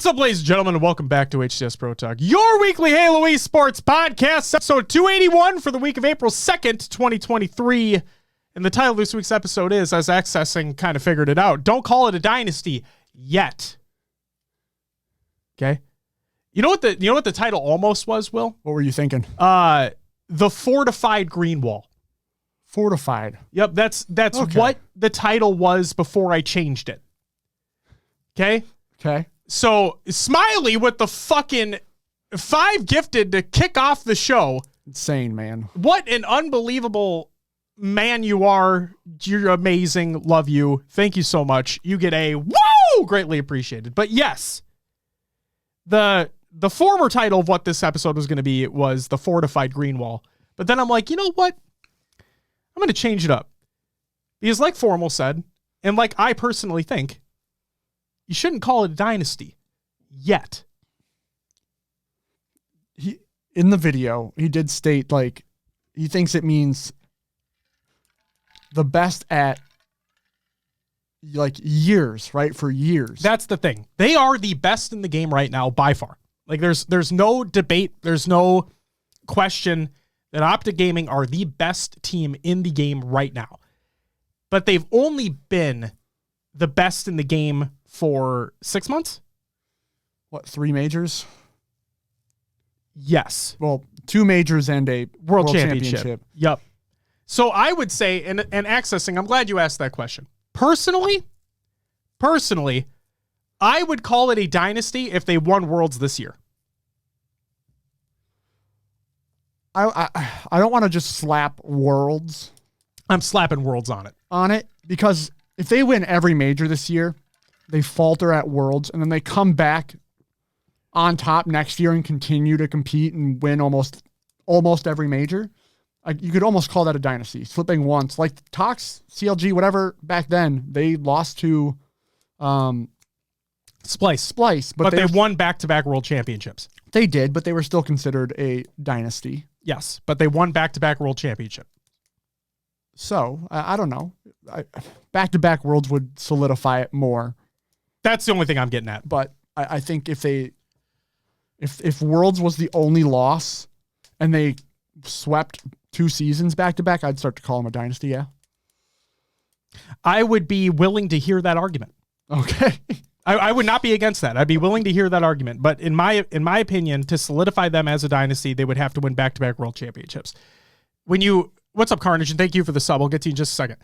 up, ladies and gentlemen, and welcome back to HCS Pro Talk, your weekly Halo esports podcast, episode 281 for the week of April 2nd, 2023. And the title of this week's episode is, as Accessing kind of figured it out, don't call it a dynasty yet. Okay? You know what the title almost was, Will? What were you thinking? The Fortified Green Wall. Fortified. Yep, that's okay. What the title was before I changed it. Okay? Okay. So, Smiley with the fucking 5 gifted to kick off the show. Insane, man. What an unbelievable man you are. You're amazing. Love you. Thank you so much. You get a woo! Greatly appreciated. But yes, the former title of what this episode was going to be was the Fortified Green Wall. But then I'm like, you know what? I'm going to change it up. Because like Formal said, and like I personally think, you shouldn't call it a dynasty yet. In the video, he did state, like, he thinks it means the best at, like, years, right? For years. That's the thing. They are the best in the game right now by far. Like, there's no debate. There's no question that Optic Gaming are the best team in the game right now. But they've only been the best in the game for 6 months? What, 3 majors? Yes. Well, 2 majors and a World Championship. Yep. So I would say, and Accessing, I'm glad you asked that question. Personally, I would call it a dynasty if they won Worlds this year. I don't want to just slap Worlds. I'm slapping Worlds on it. Because if they win every major this year, they falter at Worlds, and then they come back on top next year and continue to compete and win almost every major. You could almost call that a dynasty, slipping once. Like Tox, CLG, whatever, back then, they lost to Splice. But they won back-to-back World Championships. They did, but they were still considered a dynasty. Yes, but they won back-to-back World Championship. So, I don't know. Back-to-back Worlds would solidify it more. That's the only thing I'm getting at. But I think if Worlds was the only loss and they swept 2 seasons back-to-back, I'd start to call them a dynasty, yeah. I would be willing to hear that argument. Okay. I would not be against that. I'd be willing to hear that argument. But in my opinion, to solidify them as a dynasty, they would have to win back-to-back World Championships. What's up, Carnage? And thank you for the sub. I'll get to you in just a second.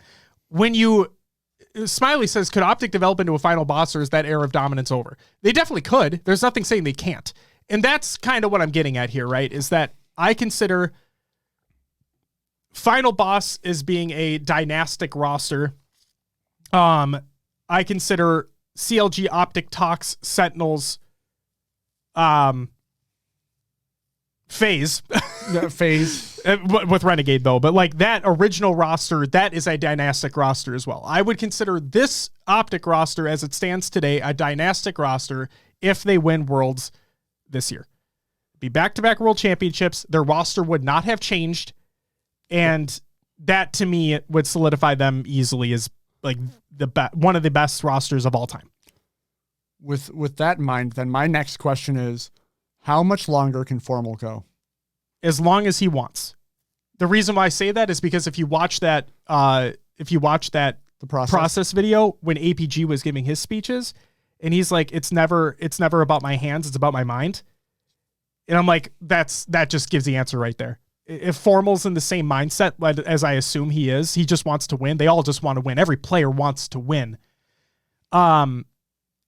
Smiley says, could Optic develop into a final boss, or is that era of dominance over? They definitely could. There's nothing saying they can't. And that's kind of what I'm getting at here, right? Is that I consider final boss as being a dynastic roster. I consider CLG, Optic, Tox, Sentinels, phase with Renegade though, but like that original roster, that is a dynastic roster as well. I would consider this Optic roster as it stands today a dynastic roster if they win Worlds this year. Be back-to-back World Championships. Their roster would not have changed, and that to me would solidify them easily as like one of the best rosters of all time. With that in mind, then my next question is, how much longer can Formal go? As long as he wants. The reason why I say that is because if you watch that process video when APG was giving his speeches, and he's like, it's never about my hands, it's about my mind. And I'm like, that just gives the answer right there. If Formal's in the same mindset as I assume he is, he just wants to win. They all just want to win. Every player wants to win.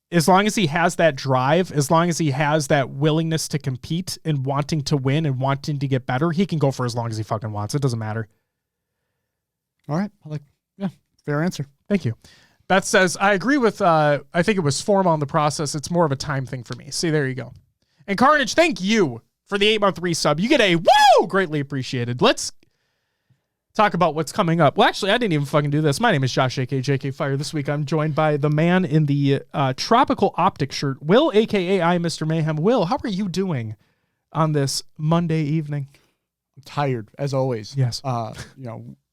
As long as he has that drive, as long as he has that willingness to compete and wanting to win and wanting to get better, he can go for as long as he fucking wants. It doesn't matter. All right. Yeah, fair answer. Thank you. Beth says, I agree with, I think it was Formal on the process. It's more of a time thing for me. See, there you go. And Carnage, thank you for the 8-month resub. You get a woo! Greatly appreciated. Let's talk about what's coming up. Well, actually, I didn't even fucking do this. My name is Josh, a.k.a. JK Fire. This week, I'm joined by the man in the tropical optic shirt, Will, a.k.a. I, Mr. Mayhem. Will, how are you doing on this Monday evening? I'm tired, as always. Yes.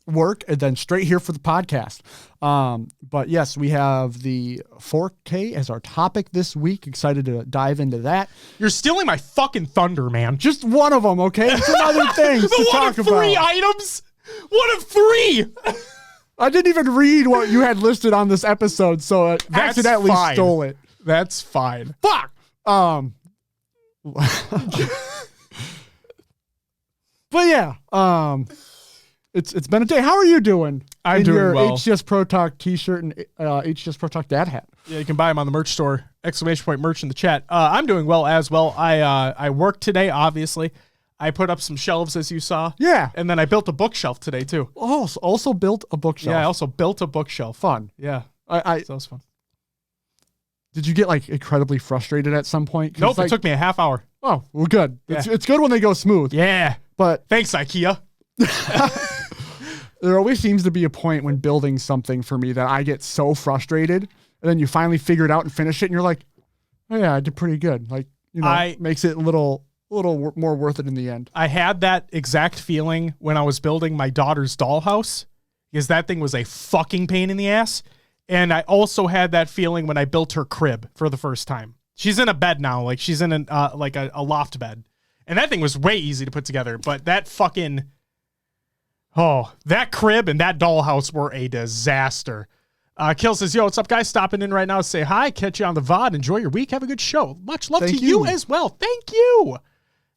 work and then straight here for the podcast. But yes, we have the 4K as our topic this week. Excited to dive into that. You're stealing my fucking thunder, man. Just one of them, okay? Some other things to talk about. One of 3 items? One of 3! I didn't even read what you had listed on this episode, so I accidentally stole it. That's fine. Fuck! But yeah, it's been a day. How are you doing? I'm doing your well. HCS Pro Talk t-shirt and HCS Pro Talk dad hat. Yeah, you can buy them on the merch store. ! Merch in the chat. I'm doing well as well. I worked today, obviously. I put up some shelves, as you saw. Yeah. And then I built a bookshelf today, too. Oh, so also built a bookshelf. Yeah, I also built a bookshelf. Fun. Yeah. So that was fun. Did you get like incredibly frustrated at some point? Nope, it took me a half hour. Oh, well, good. Yeah. It's good when they go smooth. Yeah. But thanks, IKEA. There always seems to be a point when building something for me that I get so frustrated, and then you finally figure it out and finish it, and you're like, oh yeah, I did pretty good. Like, you know, makes it a little more worth it in the end. I had that exact feeling when I was building my daughter's dollhouse, because that thing was a fucking pain in the ass. And I also had that feeling when I built her crib for the first time. She's in a bed now, like she's in a loft bed, and that thing was way easy to put together. But that fucking that crib and that dollhouse were a disaster. Kill says, yo, what's up, guys? Stopping in right now to say hi. Catch you on the VOD. Enjoy your week. Have a good show. Much love to you as well. Thank you.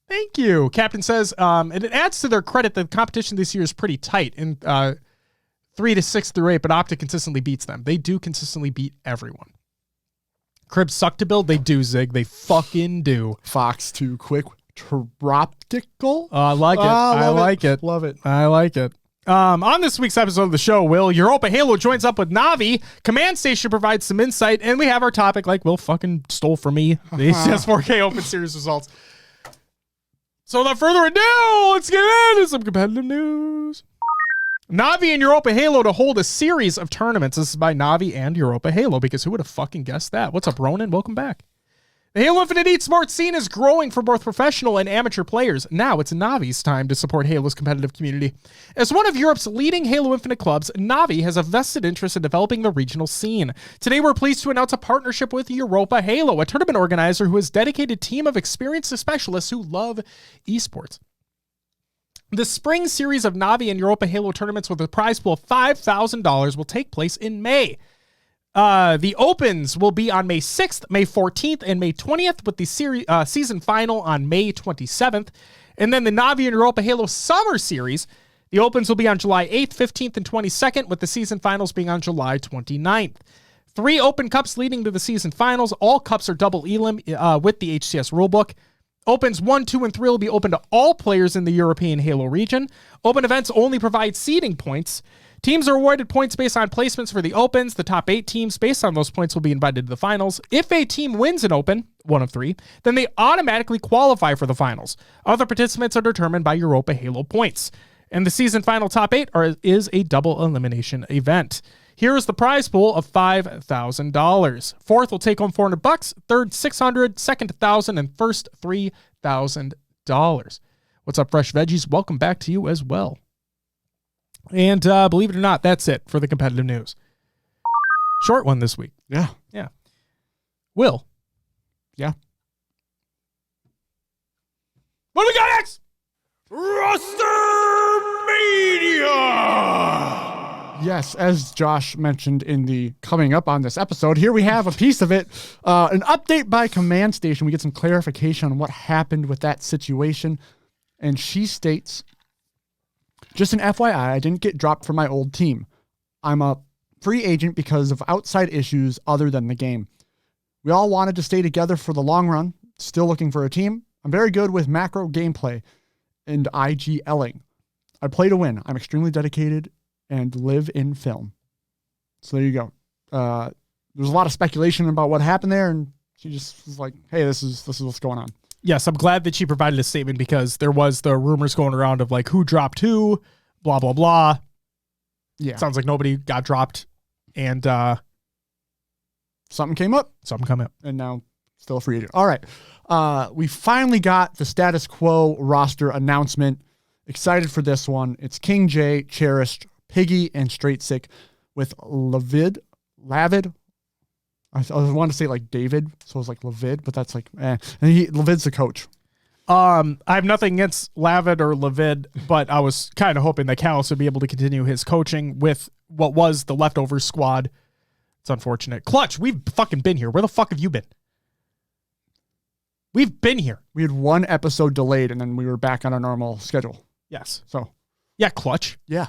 Thank you. Captain says, and it adds to their credit that the competition this year is pretty tight in 3 to 6 through 8, but Optic consistently beats them. They do consistently beat everyone. Cribs suck to build. They do, Zig. They fucking do. Fox too quick. Troptical. I like it. I like it. Love it. I like it. On this week's episode of the show, Will, Europa Halo joins up with Navi. Command Station provides some insight, and we have our topic, like Will fucking stole from me, the HCS 4K Open Series results. So without further ado, let's get into some competitive news. Navi and Europa Halo to hold a series of tournaments. This is by Navi and Europa Halo, because who would have fucking guessed that? What's up, Ronan? Welcome back. The Halo Infinite esports scene is growing for both professional and amateur players. Now it's Navi's time to support Halo's competitive community. As one of Europe's leading Halo Infinite clubs, Navi has a vested interest in developing the regional scene. Today we're pleased to announce a partnership with Europa Halo, a tournament organizer who has a dedicated team of experienced specialists who love esports. The spring series of Navi and Europa Halo tournaments with a prize pool of $5,000 will take place in May. The Opens will be on May 6th, May 14th, and May 20th, with the season final on May 27th. And then the Navi and Europa Halo Summer Series, the Opens will be on July 8th, 15th, and 22nd, with the season finals being on July 29th. 3 Open Cups leading to the season finals. All cups are double elim with the HCS rulebook. Opens 1, 2, and 3 will be open to all players in the European Halo region. Open events only provide seeding points. Teams are awarded points based on placements for the Opens. The top 8 teams based on those points will be invited to the finals. If a team wins an Open, 1 of 3, then they automatically qualify for the finals. Other participants are determined by Europa Halo points. And the season final top 8 is a double elimination event. Here is the prize pool of $5,000. Fourth will take home $400, third $600, second $1,000, and first $3,000. What's up, Fresh Veggies? Welcome back to you as well. And believe it or not, that's it for the competitive news. Short one this week. Yeah. Yeah. Will. Yeah. What do we got next? Rostermania! Yes, as Josh mentioned in the coming up on this episode, here we have a piece of it. An update by Command Station. We get some clarification on what happened with that situation. And she states, just an FYI, I didn't get dropped from my old team. I'm a free agent because of outside issues other than the game. We all wanted to stay together for the long run. Still looking for a team. I'm very good with macro gameplay and IGLing. I play to win. I'm extremely dedicated and live in film. So there you go. There's a lot of speculation about what happened there, and she just was like, hey, this is what's going on. Yes, I'm glad that she provided a statement, because there was the rumors going around of like who dropped who, blah, blah, blah. Yeah. Sounds like nobody got dropped, and something came up. And now still a free agent. All right. We finally got the status quo roster announcement. Excited for this one. It's King J, Cherished, Piggy, and Straight Sick with Lavid. I want to say like David, so it's like Lavid, but that's like, And Lavid's the coach. I have nothing against Lavid or Lavid, but I was kind of hoping that Callis would be able to continue his coaching with what was the leftover squad. It's unfortunate. Clutch, we've fucking been here. Where the fuck have you been? We've been here. We had one episode delayed, and then we were back on our normal schedule. Yes. So, yeah, Clutch. Yeah.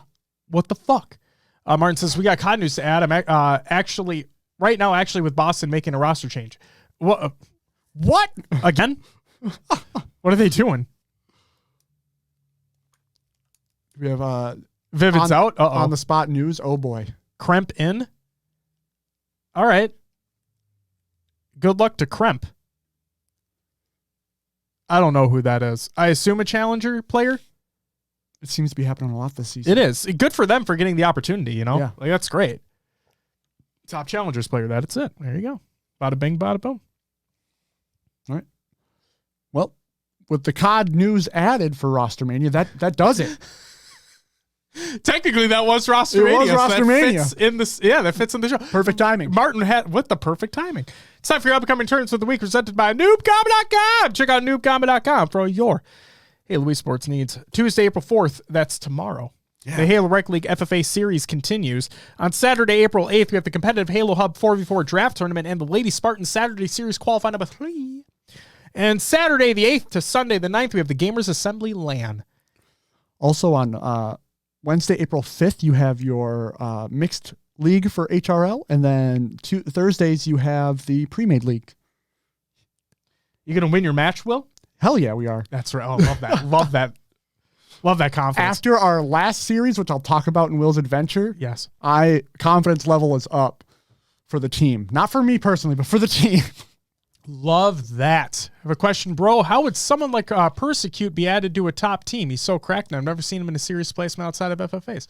What the fuck? Martin says, we got COD news to add. I'm actually, right now, with Boston making a roster change. What? Again? What are they doing? We have Vivid's out. On the spot news. Oh, boy. Kremp in. All right. Good luck to Kremp. I don't know who that is. I assume a challenger player. It seems to be happening a lot this season. It is. Good for them for getting the opportunity, you know? Yeah. Like, that's great. Top challengers player. That's it. There you go. Bada bing, bada boom. All right. Well, with the COD news added for Rostermania, that does it. Technically, that was Rostermania. It was Rostermania. That fits in the show. Perfect timing. Martin had with the perfect timing. It's time for your upcoming tournaments of the week, presented by noobcombat.com. Check out noobcombat.com for your Halo Wii sports needs. Tuesday, April 4th, that's tomorrow. Yeah. The Halo Rec League FFA series continues. On Saturday, April 8th, we have the competitive Halo Hub 4v4 draft tournament and the Lady Spartan Saturday series qualifying number 3. And Saturday, the 8th to Sunday, the 9th, we have the Gamers Assembly LAN. Also on Wednesday, April 5th, you have your mixed league for HRL. And then Thursdays, you have the pre-made league. You going to win your match, Will? Hell yeah, we are. That's right. Oh, love that. Love that. Love that confidence. After our last series, which I'll talk about in Will's adventure, yes, confidence level is up for the team. Not for me personally, but for the team. Love that. I have a question, bro. How would someone like Persecute be added to a top team? He's so cracked now. I've never seen him in a serious placement outside of FFAs.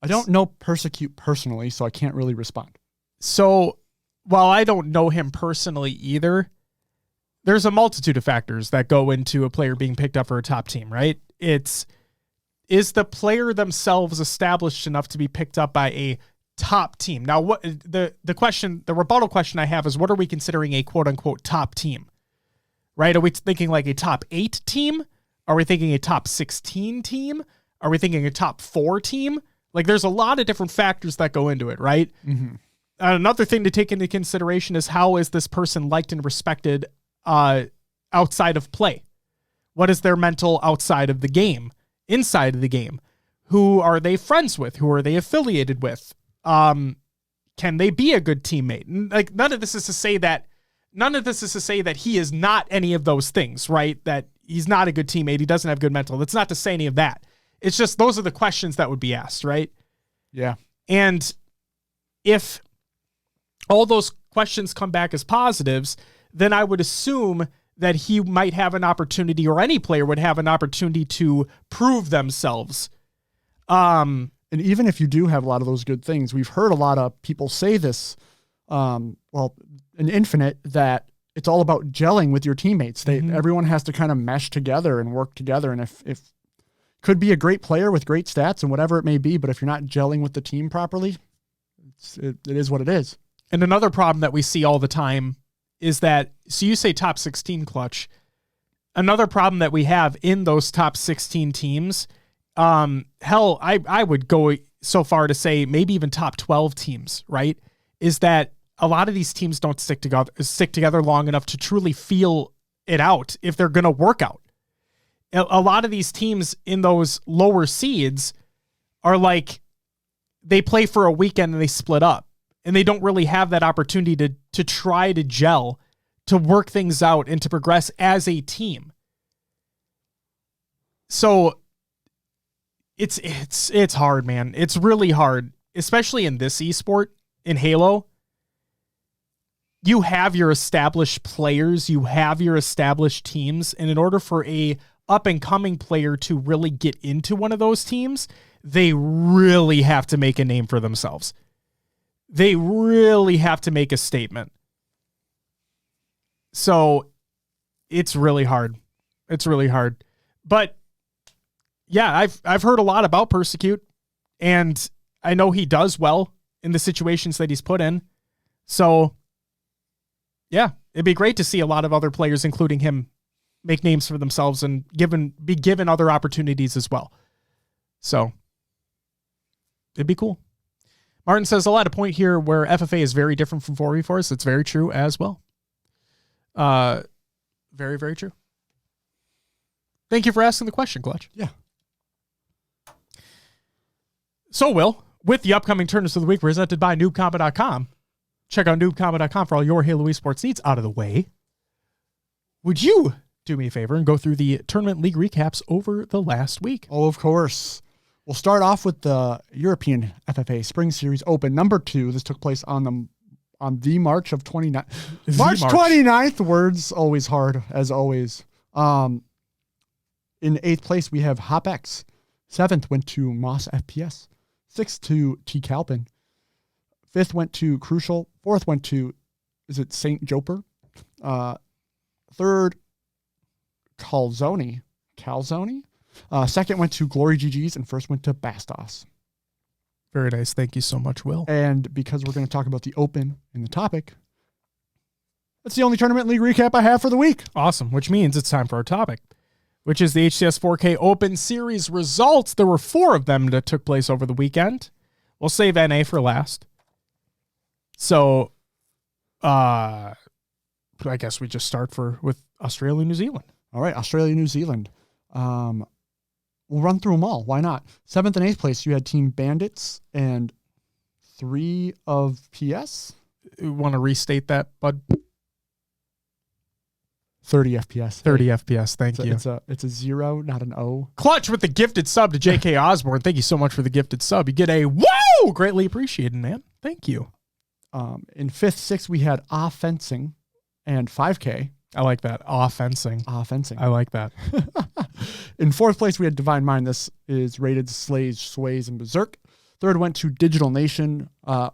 I don't know Persecute personally, so I can't really respond. So, while I don't know him personally either, there's a multitude of factors that go into a player being picked up for a top team, right? Is the player themselves established enough to be picked up by a top team? Now, what the rebuttal question I have is, what are we considering a quote unquote top team? Right? Are we thinking like a top 8 team? Are we thinking a top 16 team? Are we thinking a top 4 team? Like, there's a lot of different factors that go into it, right? Mm-hmm. Another thing to take into consideration is, how is this person liked and respected outside of play? What is their mental outside of the game, inside of the game? Who are they friends with? Who are they affiliated with? Can they be a good teammate? Like, none of this is to say that he is not any of those things, right? That he's not a good teammate. He doesn't have good mental. That's not to say any of that. It's just, those are the questions that would be asked, right? Yeah. And if all those questions come back as positives, then I would assume that he might have an opportunity, or any player would have an opportunity, to prove themselves. And even if you do have a lot of those good things, we've heard a lot of people say this, in Infinite, that it's all about gelling with your teammates. Everyone has to kind of mesh together and work together. And if could be a great player with great stats and whatever it may be, but if you're not gelling with the team properly, it is what it is. And another problem that we see all the time is that, so you say top 16, Clutch. Another problem that we have in those top 16 teams, hell, I would go so far to say maybe even top 12 teams, right? Is that a lot of these teams don't stick together long enough to truly feel it out if they're going to work out. A lot of these teams in those lower seeds are like, they play for a weekend and they split up, and they don't really have that opportunity to try to gel, to work things out, and to progress as a team. So it's hard, man. It's really hard, especially in this esport, in Halo. You have your established players, you have your established teams, and in order for a up-and-coming player to really get into one of those teams, they really have to make a name for themselves. They really have to make a statement. So It's really hard. It's really hard. But yeah, I've heard a lot about Persecute, and I know he does well in the situations that he's put in. So yeah, it'd be great to see a lot of other players, including him, make names for themselves and be given other opportunities as well. So it'd be cool. Martin says, I'll add a point here where FFA is very different from 4v4s. It's very true as well. Very, very true. Thank you for asking the question, Clutch. Yeah. So, Will, with the upcoming tournaments of the week presented by noobcombat.com, check out noobcombat.com for all your Halo esports needs. Out of the way, would you do me a favor and go through the tournament league recaps over the last week? Oh, of course. We'll start off with the European FFA Spring Series Open number 2. This took place on the March of 29th. March 29th. Words always hard, as always. In 8th place, we have HopX. 7th went to Moss FPS. 6th to T Calpin. 5th went to Crucial. 4th went to, is it St. Joper? 3rd, Calzone. 2nd went to Glory GGs, and 1st went to Bastos. Very nice. Thank you so much, Will. And because we're going to talk about the Open in the topic, that's the only tournament league recap I have for the week. Awesome, which means it's time for our topic, which is the HCS 4K Open Series results. There were 4 of them that took place over the weekend. We'll save NA for last. So, I guess we just start with Australia, New Zealand. All right, Australia, New Zealand. We'll run through them all. Why not? 7th and 8th place, you had Team Bandits and 3 of PS. You want to restate that, bud? 30 FPS. 30 FPS. Thank you. It's a 0, not an O. Clutch with the gifted sub to JK Osborne. Thank you so much for the gifted sub. You get a whoa! Greatly appreciated, man. Thank you. In 5th, 6th, we had Offensing and 5K. I like that. Offensing. I like that. In 4th place, we had Divine Mind. This is rated Slays, Sways, and Berserk. 3rd went to Digital Nation,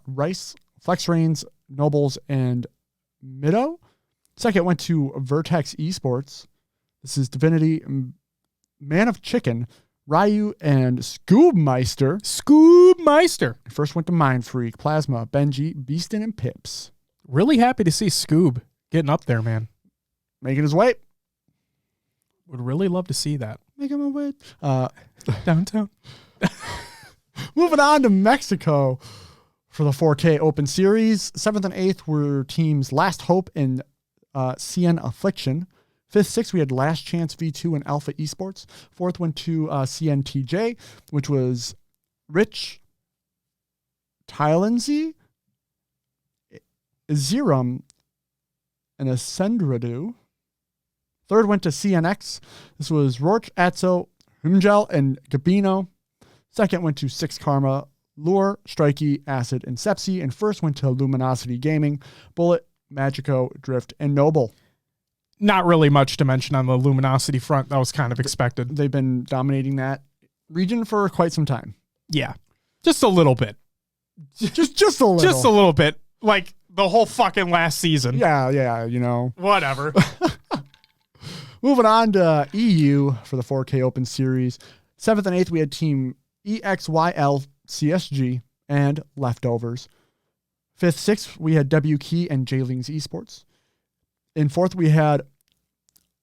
Rice, Flex Reigns, Nobles, and Mido. 2nd went to Vertex Esports. This is Divinity, Man of Chicken, Ryu, and Scoobmeister. 1st went to Mind Freak, Plasma, Benji, Beastin, and Pips. Really happy to see Scoob getting up there, man. Making his way. Would really love to see that. Making my way. Downtown. Moving on to Mexico for the 4K Open Series. 7th and 8th were teams Last Hope and CN Affliction. 5th, 6th, we had Last Chance V2 and Alpha Esports. 4th went to CNTJ, which was Rich, Tylenzy, Zerum, and Ascendradu. 3rd went to CNX. This was Rourke, Atzo, Humgel, and Gabino. 2nd went to Six Karma, Lure, Strikey, Acid, and Sepsi. And 1st went to Luminosity Gaming, Bullet, Magico, Drift, and Noble. Not really much to mention on the Luminosity front. That was kind of expected. They've been dominating that region for quite some time. Yeah. Just a little bit. Just a little. Just a little bit. Like the whole fucking last season. Yeah, you know. Whatever. Moving on to EU for the 4K Open Series. 7th and 8th, we had Team EXYL, CSG, and Leftovers. 5th, 6th, we had W Key and J-Lings Esports. In 4th, we had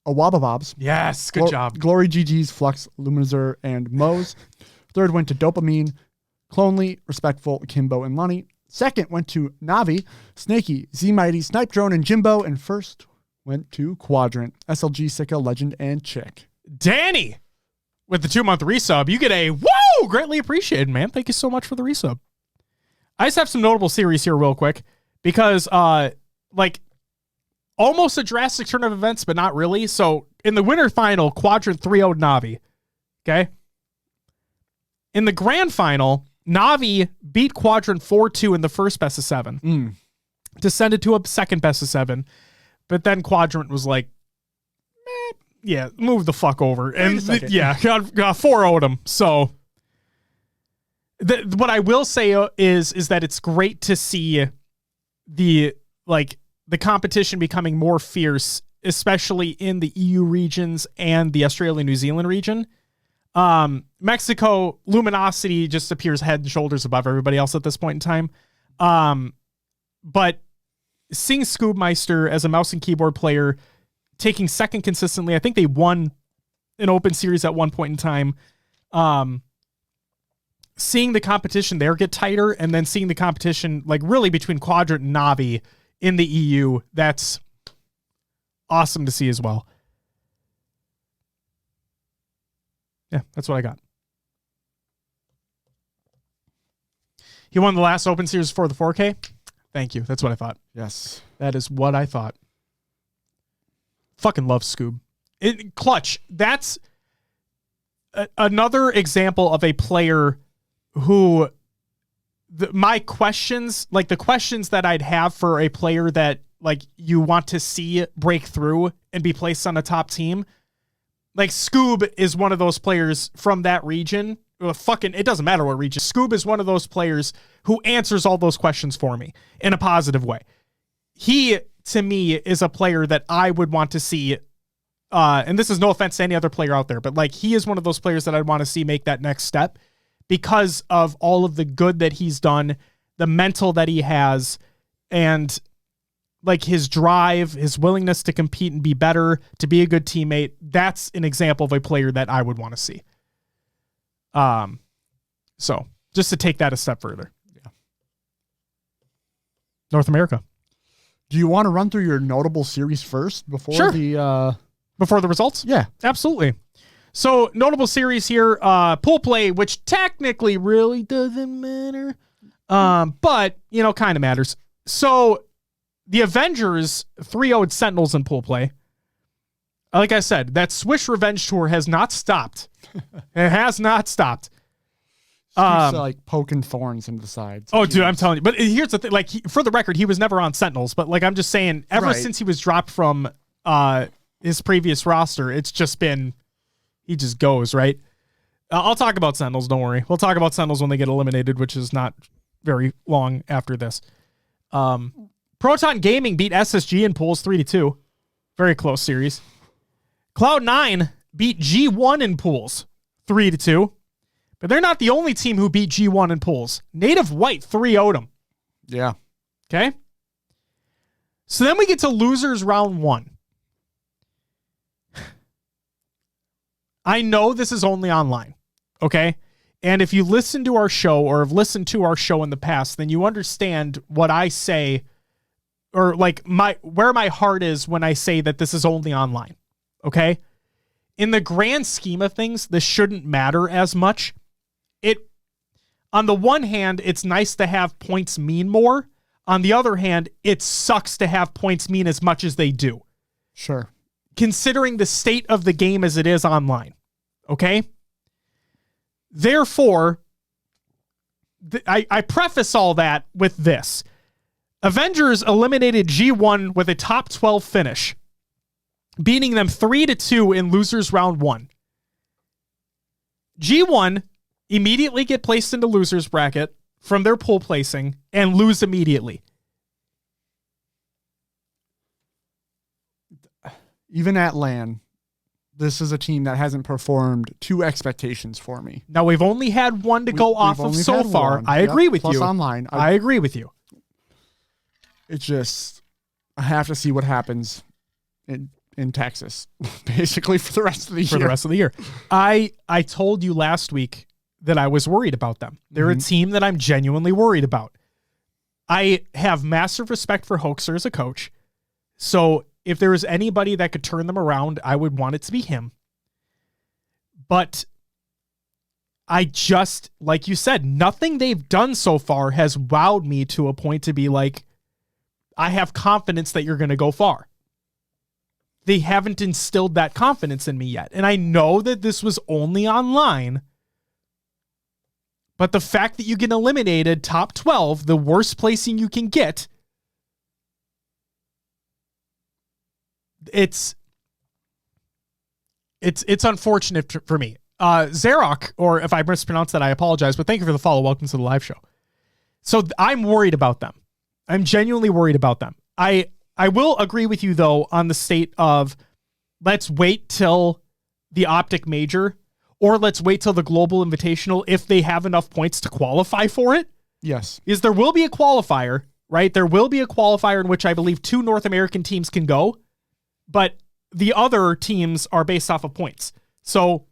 Awababobs. Yes, good job. Glory GG's, Flux, Luminizer, and Moe's. 3rd went to Dopamine, Clonely, Respectful, Kimbo, and Lunny. 2nd went to Navi, Snaky, Z-Mighty, Snipe Drone, and Jimbo. And 1st went to Quadrant, SLG, Sika, Legend, and Chick. Danny, with the 2-month resub, you get a whoa! Greatly appreciated, man. Thank you so much for the resub. I just have some notable series here real quick because, almost a drastic turn of events, but not really. So in the winter final, Quadrant 3-0'd Navi. Okay. In the grand final, Navi beat Quadrant 4-2 in the first best of 7. Descended to a second best of 7. But then Quadrant was like, yeah, move the fuck over. And got 4-0'd him. So what I will say is that it's great to see the competition becoming more fierce especially in the EU regions and the Australia-New Zealand region. Mexico, Luminosity just appears head and shoulders above everybody else at this point in time. But seeing Scoobmeister as a mouse and keyboard player taking second consistently, I think they won an Open Series at one point in time. Seeing the competition there get tighter, and then seeing the competition like really between Quadrant and Navi in the EU, that's awesome to see as well. Yeah, that's what I got. He won the last Open Series for the 4K. Thank you. That's what I thought. Yes. That is what I thought. Fucking love Scoob. Clutch. That's another example of a player who my questions, like the questions that I'd have for a player that like you want to see break through and be placed on a top team. Like Scoob is one of those players from that region. It doesn't matter what region. Scoob is one of those players who answers all those questions for me in a positive way. He, to me, is a player that I would want to see. And this is no offense to any other player out there, but like he is one of those players that I'd want to see make that next step because of all of the good that he's done, the mental that he has, and like his drive, his willingness to compete and be better, to be a good teammate. That's an example of a player that I would want to see. So just to take that a step further. Yeah. North America. Do you want to run through your notable series first before before the results? Yeah, absolutely. So notable series here, pool play, which technically really doesn't matter. But you know, kind of matters. So the Avengers 3-0'd Sentinels in pool play. Like I said, that Swish Revenge Tour has not stopped. It has not stopped. Keeps like poking thorns into the sides. Oh, dude, I'm telling you. But here's the thing. Like, for the record, he was never on Sentinels. But like, I'm just saying, ever since he was dropped from his previous roster, it's just been, he just goes, right? I'll talk about Sentinels. Don't worry. We'll talk about Sentinels when they get eliminated, which is not very long after this. Proton Gaming beat SSG in pools 3-2. Very close series. Cloud9 beat G1 in pools 3-2. But they're not the only team who beat G1 in pools. Native White 3-0'd them. Yeah. Okay. So then we get to losers round 1. I know this is only online. Okay. And if you listen to our show or have listened to our show in the past, then you understand what I say, or like where my heart is when I say that this is only online. Okay. In the grand scheme of things, this shouldn't matter as much. On the one hand, it's nice to have points mean more. On the other hand, it sucks to have points mean as much as they do. Sure. Considering the state of the game as it is online. Okay? Therefore, I preface all that with this. Avengers eliminated G1 with a top 12 finish, beating them 3-2 in losers round 1. G1 immediately get placed into losers bracket from their pool placing and lose immediately. Even at LAN, this is a team that hasn't performed to expectations for me. Now, we've only had one to go off of so far. I agree with you. Plus online. I agree with you. It's just, I have to see what happens in Texas, basically for the rest of the year. For the rest of the year. I told you last week that I was worried about them. They're a team that I'm genuinely worried about. I have massive respect for Hoaxer as a coach. So if there was anybody that could turn them around, I would want it to be him. But I just, like you said, nothing they've done so far has wowed me to a point to be like, I have confidence that you're going to go far. They haven't instilled that confidence in me yet. And I know that this was only online, but the fact that you get eliminated top 12, the worst placing you can get, it's unfortunate for me. Zarok, or if I mispronounced that, I apologize, but thank you for the follow. Welcome to the live show. So I'm worried about them. I'm genuinely worried about them. I I will agree with you, though, on the state of let's wait till the Optic Major or let's wait till the Global Invitational if they have enough points to qualify for it. Yes. Is there will be a qualifier, right? There will be a qualifier in which I believe 2 North American teams can go, but the other teams are based off of points. So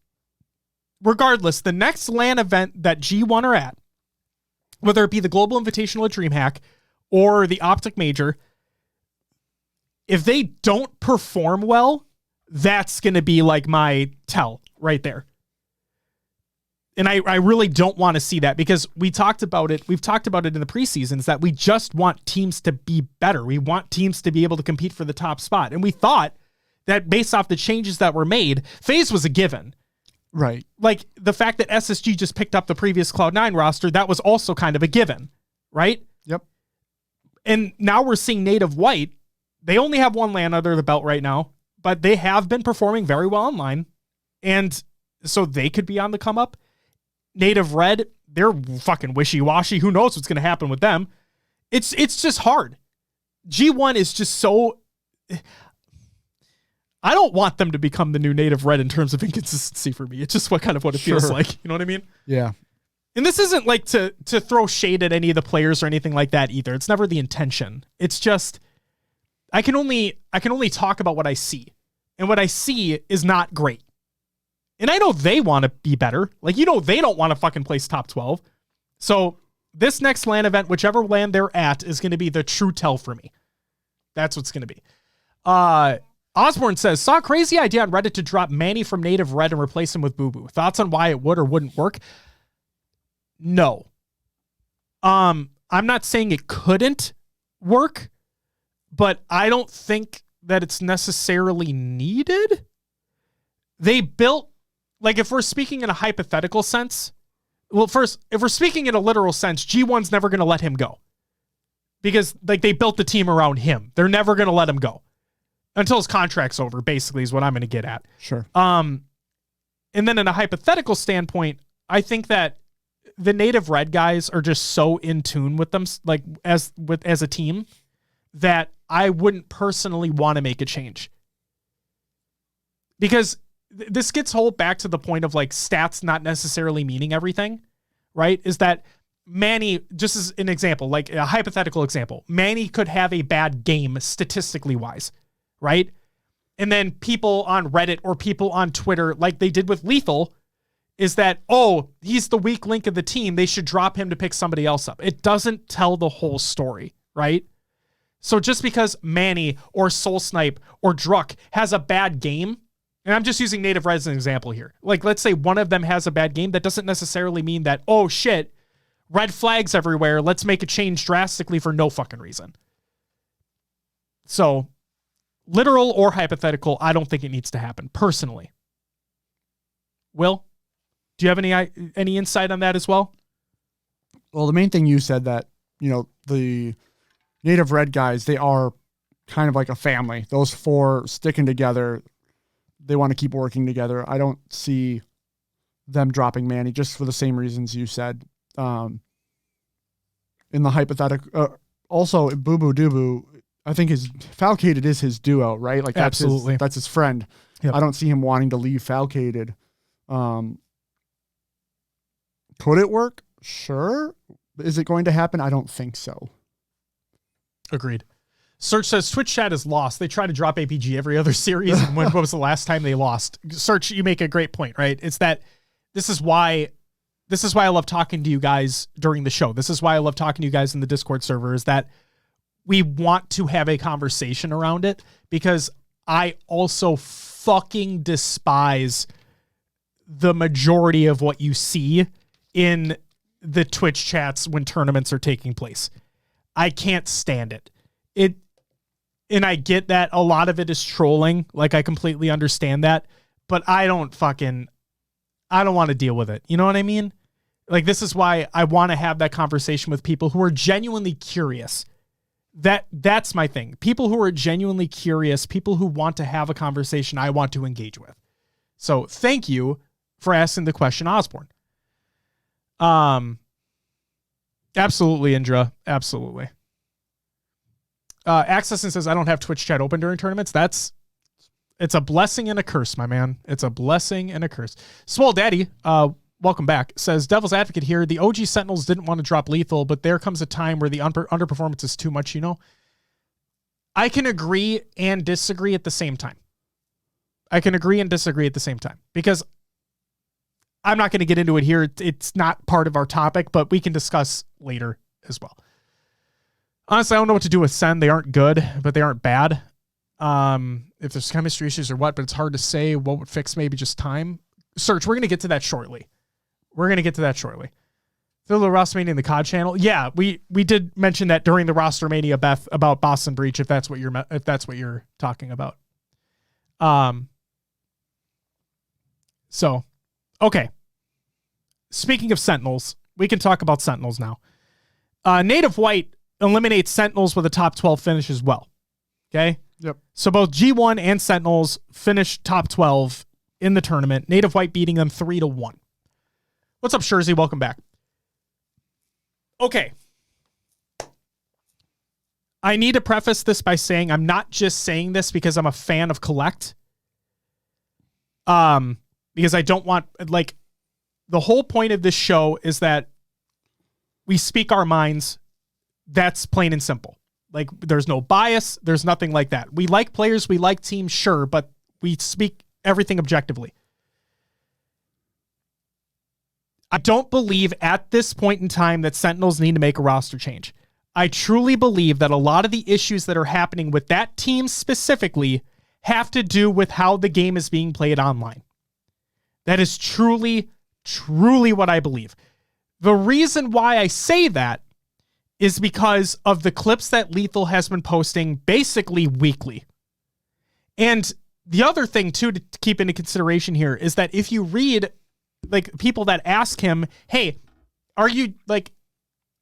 regardless, the next LAN event that G1 are at, whether it be the Global Invitational at DreamHack or the Optic Major, if they don't perform well, that's going to be like my tell right there. And I really don't want to see that because we talked about it. We've talked about it in the preseasons that we just want teams to be better. We want teams to be able to compete for the top spot. And we thought that based off the changes that were made, FaZe was a given. Right. Like the fact that SSG just picked up the previous Cloud9 roster, that was also kind of a given, right? Yep. And now we're seeing Native White. They only have 1 LAN under the belt right now, but they have been performing very well online. And so they could be on the come up. Native Red, they're fucking wishy-washy. Who knows what's going to happen with them? It's just hard. G1 is just so... I don't want them to become the new Native Red in terms of inconsistency for me. It's just what it feels like. You know what I mean? Yeah. And this isn't like to throw shade at any of the players or anything like that either. It's never the intention. It's just I can only talk about what I see. And what I see is not great. And I know they want to be better. Like, they don't want to fucking place top 12. So this next LAN event, whichever LAN they're at, is going to be the true tell for me. That's what's going to be. Osborne says, saw a crazy idea on Reddit to drop Manny from Native Red and replace him with Boo Boo. Thoughts on why it would or wouldn't work? No. I'm not saying it couldn't work, but I don't think that it's necessarily needed. They built, like, if we're speaking in a hypothetical sense, well, first, if we're speaking in a literal sense, G1's never going to let him go because, like, they built the team around him. They're never going to let him go until his contract's over, basically, is what I'm going to get at. Sure. And then in a hypothetical standpoint, I think that the Native Red guys are just so in tune with them, like, as a team, that I wouldn't personally want to make a change. Because this gets whole back to the point of, like, stats not necessarily meaning everything, right? Is that Manny, just as an example, like a hypothetical example, Manny could have a bad game statistically wise, right? And then people on Reddit or people on Twitter, like they did with Lethal, is that, oh, he's the weak link of the team. They should drop him to pick somebody else up. It doesn't tell the whole story, right? So just because Manny or Soul Snipe or Druck has a bad game, and I'm just using Native Red as an example here. Like, let's say one of them has a bad game. That doesn't necessarily mean that, oh, shit, red flags everywhere. Let's make a change drastically for no fucking reason. So, literal or hypothetical, I don't think it needs to happen, personally. Will, do you have any insight on that as well? Well, the main thing you said that, the Native Red guys, they are kind of like a family. Those 4 sticking together, they want to keep working together. I don't see them dropping Manny just for the same reasons you said. In the hypothetical, also Boo Boo Doo Boo, I think Falcated is his duo, right? Like absolutely, that's his friend. Yep. I don't see him wanting to leave Falcated. Could it work? Sure. Is it going to happen? I don't think so. Agreed. Search says Twitch chat is lost. They try to drop APG every other series. And when was the last time they lost? Search, you make a great point, right? It's that this is why I love talking to you guys during the show. This is why I love talking to you guys in the Discord server, is that we want to have a conversation around it, because I also fucking despise the majority of what you see in the Twitch chats when tournaments are taking place. I can't stand it. And I get that a lot of it is trolling. Like, I completely understand that, but I don't want to deal with it. You know what I mean? Like, this is why I want to have that conversation with people who are genuinely curious. That's my thing. People who are genuinely curious, people who want to have a conversation I want to engage with. So thank you for asking the question, Osborne. Absolutely, Indra. Absolutely. Access and says, I don't have Twitch chat open during tournaments. It's a blessing and a curse, my man. It's a blessing and a curse. Swole Daddy, welcome back, says, Devil's Advocate here. The OG Sentinels didn't want to drop Lethal, but there comes a time where the underperformance is too much, I can agree and disagree at the same time. Because I'm not going to get into it here. It's not part of our topic, but we can discuss later as well. Honestly, I don't know what to do with Sen. They aren't good, but they aren't bad. If there's chemistry issues or what, but it's hard to say what would fix, maybe just time. Search, we're going to get to that shortly. Through the Rostermania in the COD channel. Yeah, we did mention that during the Rostermania, Beth, about Boston Breach, if that's what you're talking about. So, okay. Speaking of Sentinels, we can talk about Sentinels now. Native White eliminates Sentinels with a top 12 finish as well. Okay? Yep. So both G1 and Sentinels finished top 12 in the tournament. Native White beating them 3-1. What's up, Shurzy? Welcome back. Okay. I need to preface this by saying I'm not just saying this because I'm a fan of Collect. Because I don't want, the whole point of this show is that we speak our minds. That's plain and simple. There's no bias. There's nothing like that. We like players. We like teams, sure, but we speak everything objectively. I don't believe at this point in time that Sentinels need to make a roster change. I truly believe that a lot of the issues that are happening with that team specifically have to do with how the game is being played online. That is truly, truly what I believe. The reason why I say that is because of the clips that Lethal has been posting basically weekly. And the other thing, too, to keep into consideration here is that if you read people that ask him, hey, are you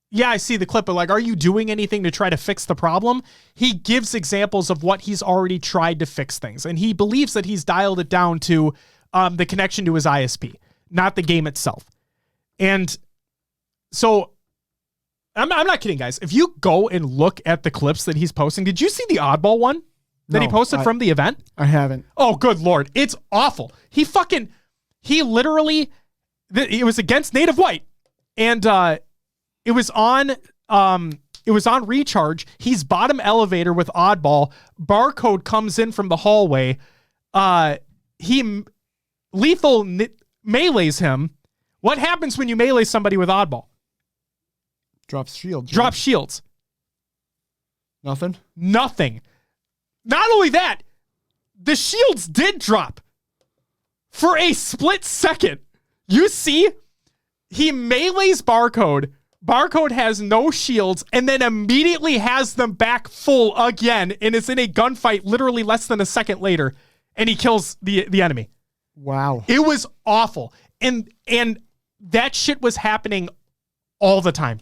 yeah, I see the clip, but are you doing anything to try to fix the problem? He gives examples of what he's already tried to fix things. And he believes that he's dialed it down to the connection to his ISP, not the game itself. And so I'm not kidding, guys. If you go and look at the clips that he's posting, did you see the oddball one that he posted from the event? I haven't. Oh, good Lord. It's awful. He literally, it was against Native White, and it was on Recharge. He's bottom elevator with oddball. Barcode comes in from the hallway. Lethal melees him. What happens when you melee somebody with oddball? Drops shields. Drops shields. Nothing. Not only that, the shields did drop. For a split second, you see, he melees Barcode. Barcode has no shields and then immediately has them back full again and is in a gunfight literally less than a second later, and he kills the enemy. Wow. It was awful. And that shit was happening all the time.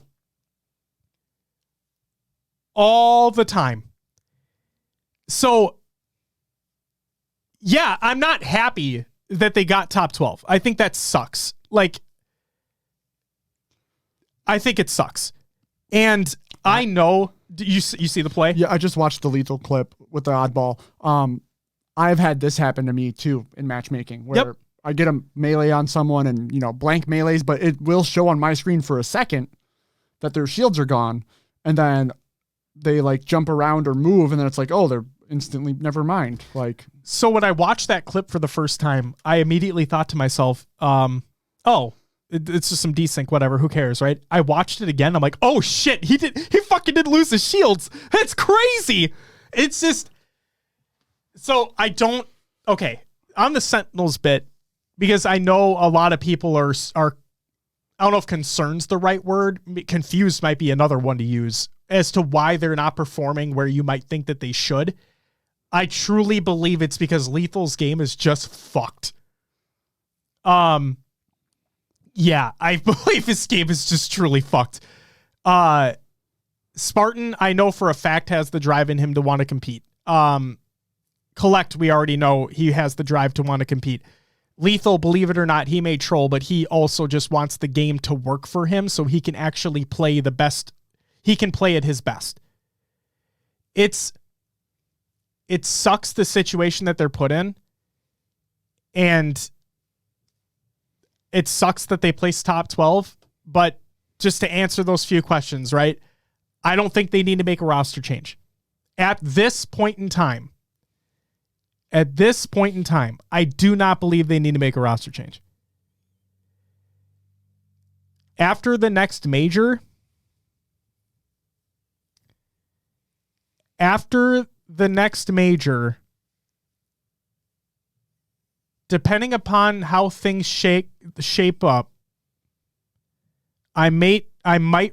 All the time. So, yeah, I'm not happy that they got top 12. I think that sucks. I think it sucks. And I know, you see the play? Yeah, I just watched the Lethal clip with the oddball. I've had this happen to me too in matchmaking where I get a melee on someone and, blank melees, but it will show on my screen for a second that their shields are gone. And then they jump around or move. And then it's oh, they're instantly, never mind. So when I watched that clip for the first time, I immediately thought to myself, it's just some desync, whatever. Who cares, right? I watched it again. I'm like, oh shit, he fucking didn't lose his shields. That's crazy. It's just, so okay, on the Sentinels bit, because I know a lot of people are, I don't know if concern's the right word. Confused might be another one to use as to why they're not performing where you might think that they should. I truly believe it's because Lethal's game is just fucked. Yeah, I believe his game is just truly fucked. Spartan, I know for a fact, has the drive in him to want to compete. Collect, we already know he has the drive to want to compete. Lethal, believe it or not, he may troll, but he also just wants the game to work for him so he can actually play the best. He can play at his best. it sucks the situation that they're put in, and it sucks that they placed top 12, but just to answer those few questions, right? I don't think they need to make a roster change. At this point in time, I do not believe they need to make a roster change. After the next major, depending upon how things shape up, I might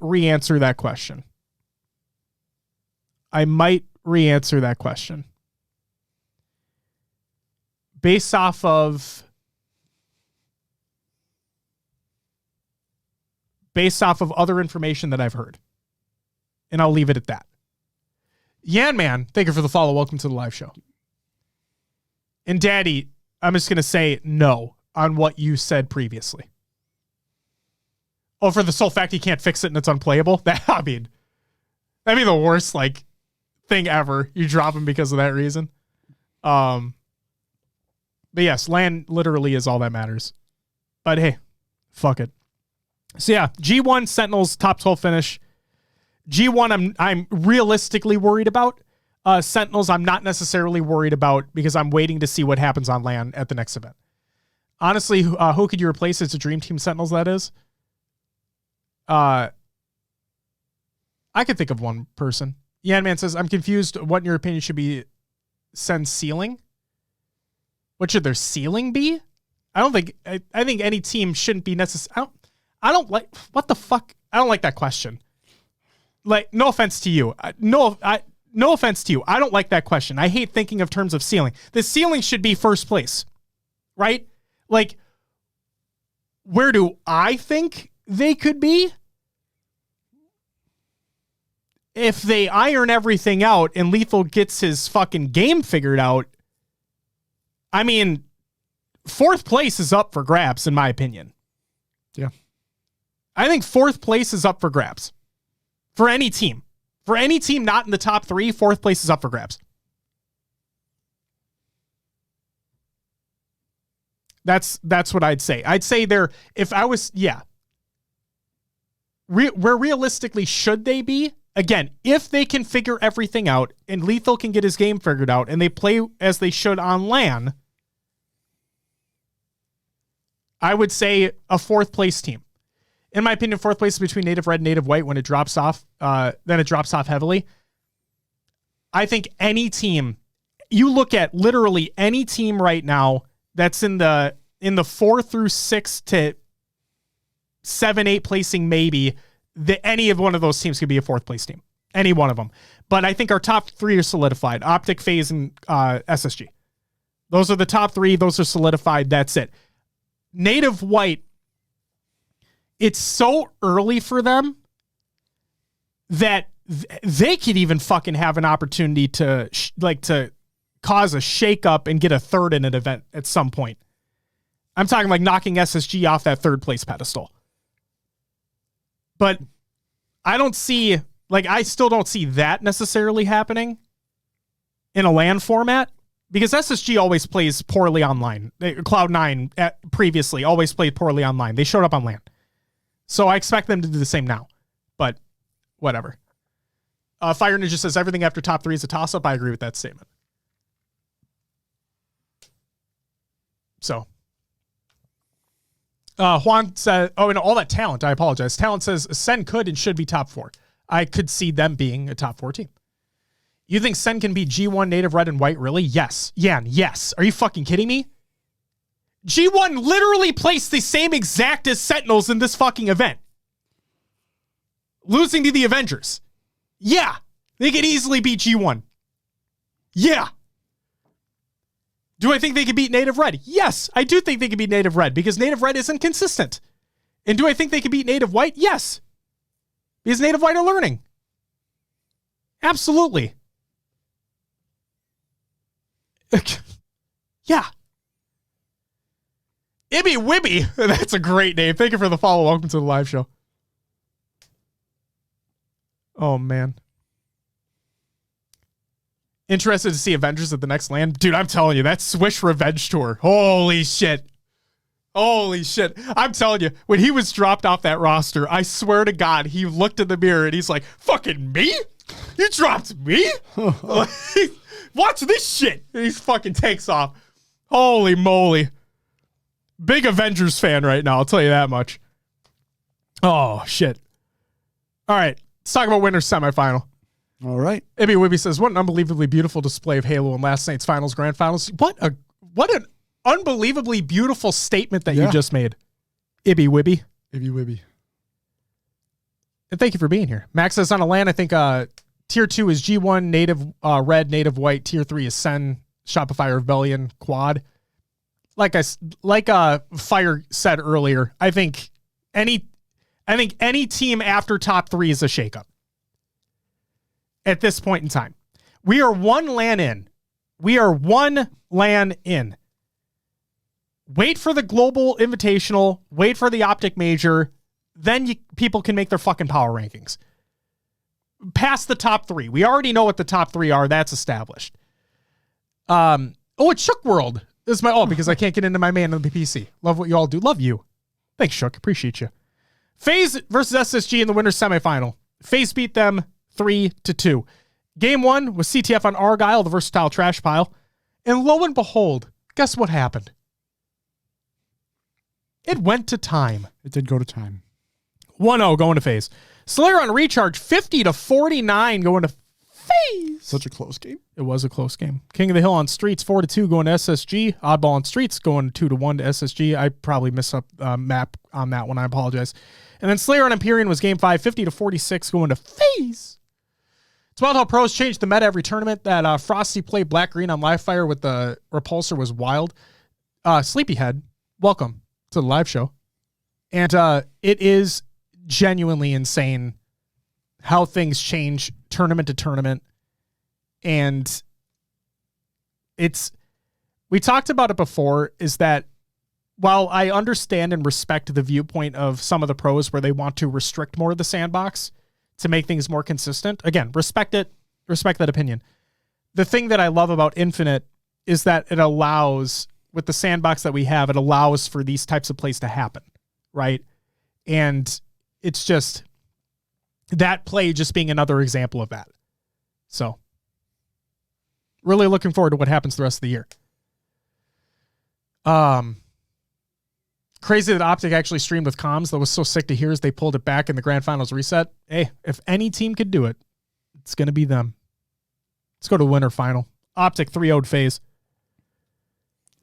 re-answer that question. Based off of other information that I've heard. And I'll leave it at that. Yan Man, thank you for the follow. Welcome to the live show. And Daddy, I'm just going to say no on what you said previously. Oh, for the sole fact he can't fix it and it's unplayable? That'd be the worst thing ever. You drop him because of that reason. But yes, land literally is all that matters. But hey, fuck it. So yeah, G1 Sentinels top 12 finish. G1 I'm realistically worried about. Sentinels I'm not necessarily worried about because I'm waiting to see what happens on LAN at the next event. Honestly, who could you replace as a Dream Team Sentinels, that is? I could think of one person. Yanman says, I'm confused. What in your opinion should be Sen's ceiling? What should their ceiling be? I think any team shouldn't be necessary. I don't like, what the fuck? I don't like that question. No offense to you. No offense to you. I don't like that question. I hate thinking of terms of ceiling. The ceiling should be first place, right? Where do I think they could be? If they iron everything out and Lethal gets his fucking game figured out, I mean, fourth place is up for grabs, in my opinion. Yeah. I think fourth place is up for grabs. For any team. For any team not in the top 3, fourth place is up for grabs. That's what I'd say. I'd say where realistically should they be? Again, if they can figure everything out and Lethal can get his game figured out and they play as they should on LAN, I would say a fourth place team. In my opinion, fourth place is between Native Red and Native White. When it drops off, then it drops off heavily. I think any team, you look at literally any team right now that's in the 4 through 6 to 7, 8 placing maybe, any of one of those teams could be a fourth place team. Any one of them. But I think our top 3 are solidified. Optic, FaZe, and SSG. Those are the top 3. Those are solidified. That's it. Native White, it's so early for them that they could even fucking have an opportunity to to cause a shakeup and get a third in an event at some point. I'm talking knocking SSG off that third place pedestal. But I don't see, I still don't see that necessarily happening in a LAN format because SSG always plays poorly online. Cloud9 previously always played poorly online. They showed up on LAN. So I expect them to do the same now, but whatever. Fire Ninja says everything after top 3 is a toss-up. I agree with that statement. So Juan said, and all that talent, I apologize. Talent says Sen could and should be top 4. I could see them being a top 4 team. You think Sen can be G1 Native Red and White? Really? Yes. Yan, yes. Are you fucking kidding me? G1 literally placed the same exact as Sentinels in this fucking event. Losing to the Avengers. Yeah. They could easily beat G1. Yeah. Do I think they could beat Native Red? Yes, I do think they could beat Native Red because Native Red isn't consistent. And do I think they could beat Native White? Yes. Because Native White are learning. Absolutely. Yeah. Ibby Wibby. That's a great name. Thank you for the follow. Welcome to the live show. Oh, man. Interested to see Avengers at the next LAN. Dude, I'm telling you, that Swish Revenge Tour. Holy shit. Holy shit. I'm telling you, when he was dropped off that roster, I swear to God, he looked in the mirror and he's like, fucking me? You dropped me? Watch this shit. And he fucking takes off. Holy moly. Big Avengers fan right now, I'll tell you that much. Oh, shit. All right, let's talk about winner's semifinal. All right. Ibby Wibby says, what an unbelievably beautiful display of Halo in last night's finals, grand finals. What an unbelievably beautiful statement that you just made. Ibby Wibby. Ibby Wibby. And thank you for being here. Max says on a LAN, I think tier 2 is G1, native red, native white. Tier 3 is Sen, Shopify Rebellion, quad. Like Fire said earlier, I think any team after top 3 is a shakeup. At this point in time, we are one LAN in. Wait for the global invitational. Wait for the Optic major. Then people can make their fucking power rankings. Past the top 3. We already know what the top 3 are. That's established. It's Shook World. This is because I can't get into my man on the PC. Love what you all do. Love you. Thanks, Shook. Appreciate you. FaZe versus SSG in the winner's semifinal. FaZe beat them 3-2. Game 1 was CTF on Argyle, the versatile trash pile. And lo and behold, guess what happened? It went to time. It did go to time. 1-0 going to FaZe. Slayer on recharge, 50-49 going to FaZe. Such a close game. It was a close game. King of the Hill on Streets, 4-2 going to SSG. Oddball on Streets going 2-1 to SSG. I probably missed up map on that one. I apologize. And then Slayer on Empyrean was game 5, 50-46 going to FaZe. It's wild how pros changed the meta every tournament. That Frosty played Black-Green on Livefire with the Repulsor was wild. Sleepyhead, welcome to the live show. And it is genuinely insane how things change tournament to tournament. And we talked about it before, is that while I understand and respect the viewpoint of some of the pros where they want to restrict more of the sandbox to make things more consistent, again, respect that opinion. The thing that I love about Infinite is that it allows, with the sandbox that we have, it allows for these types of plays to happen, right? And it's just that play just being another example of that. So really looking forward to what happens the rest of the year. Crazy that Optic actually streamed with comms. That was so sick to hear as they pulled it back in the grand finals reset. Hey, if any team could do it, it's going to be them. Let's go to winter final. Optic 3-0'd FaZe.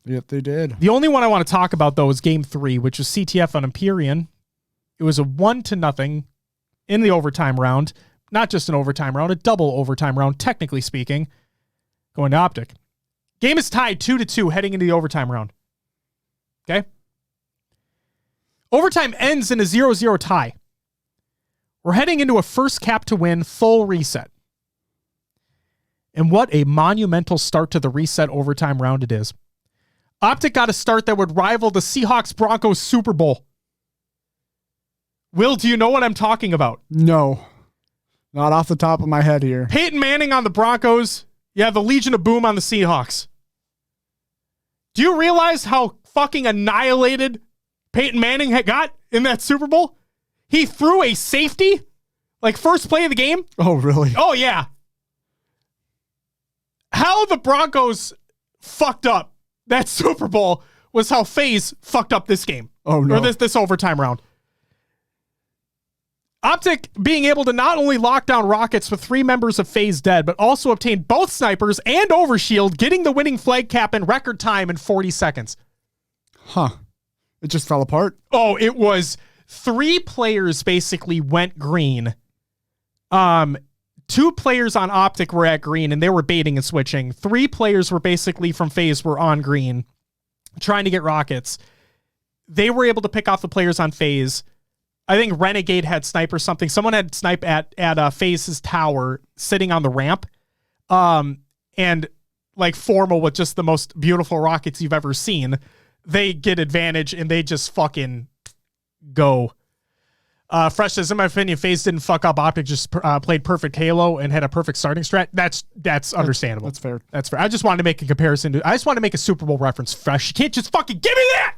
Yep, they did. The only one I want to talk about, though, is game 3, which was CTF on Empyrean. It was a 1-0 in the overtime round. Not just an overtime round, a double overtime round, technically speaking, going to Optic. Game is tied 2-2 heading into the overtime round. Okay? Overtime ends in a 0-0 tie. We're heading into a first cap to win full reset. And what a monumental start to the reset overtime round it is. Optic got a start that would rival the Seahawks-Broncos Super Bowl. Will, do you know what I'm talking about? No. Not off the top of my head here. Peyton Manning on the Broncos. You have the Legion of Boom on the Seahawks. Do you realize how fucking annihilated Peyton Manning had got in that Super Bowl? He threw a safety, like first play of the game. Oh, really? Oh, yeah. How the Broncos fucked up that Super Bowl was how FaZe fucked up this game. Oh, no. Or this overtime round. Optic being able to not only lock down rockets with 3 members of FaZe dead, but also obtain both snipers and overshield, getting the winning flag cap in record time in 40 seconds. Huh. It just fell apart? Oh, it was 3 players basically went green. 2 players on Optic were at green and they were baiting and switching. 3 players were basically from FaZe were on green trying to get rockets. They were able to pick off the players on FaZe. I think Renegade had snipe or something. Someone had snipe at FaZe's tower sitting on the ramp. And like Formal with just the most beautiful rockets you've ever seen. They get advantage and they just fucking go. Fresh says, in my opinion, FaZe didn't fuck up. Optic just played perfect Halo and had a perfect starting strat. That's understandable. That's fair. That's fair. I just wanted to make a comparison. I just want to make a Super Bowl reference. Fresh, you can't just fucking give me that.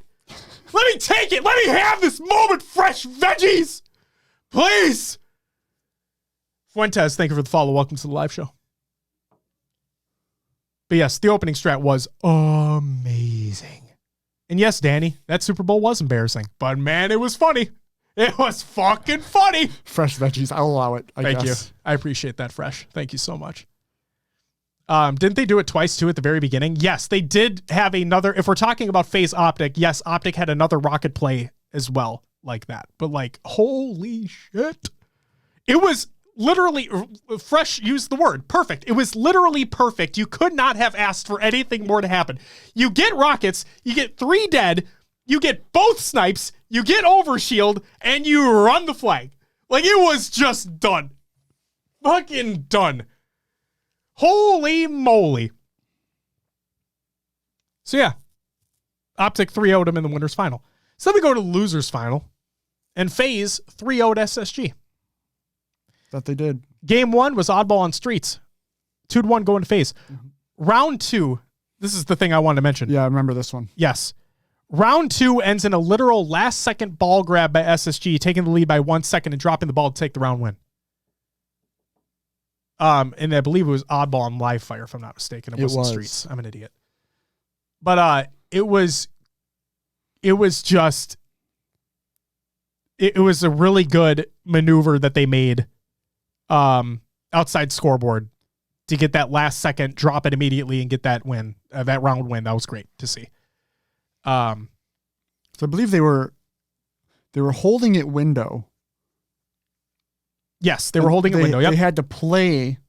Let me take it. Let me have this moment, Fresh Veggies. Please. Fuentes, thank you for the follow. Welcome to the live show. But yes, the opening strat was amazing. And yes, Danny, that Super Bowl was embarrassing. But man, it was funny. It was fucking funny. Fresh Veggies. I'll allow it, I guess. Thank you. I appreciate that, Fresh. Thank you so much. Didn't they do it twice, too, at the very beginning? Yes, they did have another. If we're talking about FaZe Optic, yes, Optic had another rocket play as well like that. But, like, holy shit. It was literally, Fresh used the word, perfect. It was literally perfect. You could not have asked for anything more to happen. You get rockets, you get 3 dead, you get both snipes, you get overshield, and you run the flag. Like, it was just done. Fucking done. Holy moly. So, yeah. Optic 3-0'd him in the winner's final. So then we go to the loser's final. And FaZe 3-0'd SSG. That they did. Game 1 was oddball on streets. 2-1 going to FaZe. Mm-hmm. Round 2, this is the thing I wanted to mention. Yeah, I remember this one. Yes. Round 2 ends in a literal last-second ball grab by SSG, taking the lead by 1 second and dropping the ball to take the round win. And I believe it was oddball on live fire, if I'm not mistaken. It wasn't streets. I'm an idiot. But it was just, it was a really good maneuver that they made outside scoreboard to get that last second, drop it immediately, and get that win, that round win. That was great to see. So I believe they were holding it window. Yes, they were holding it window. Yep. They had to play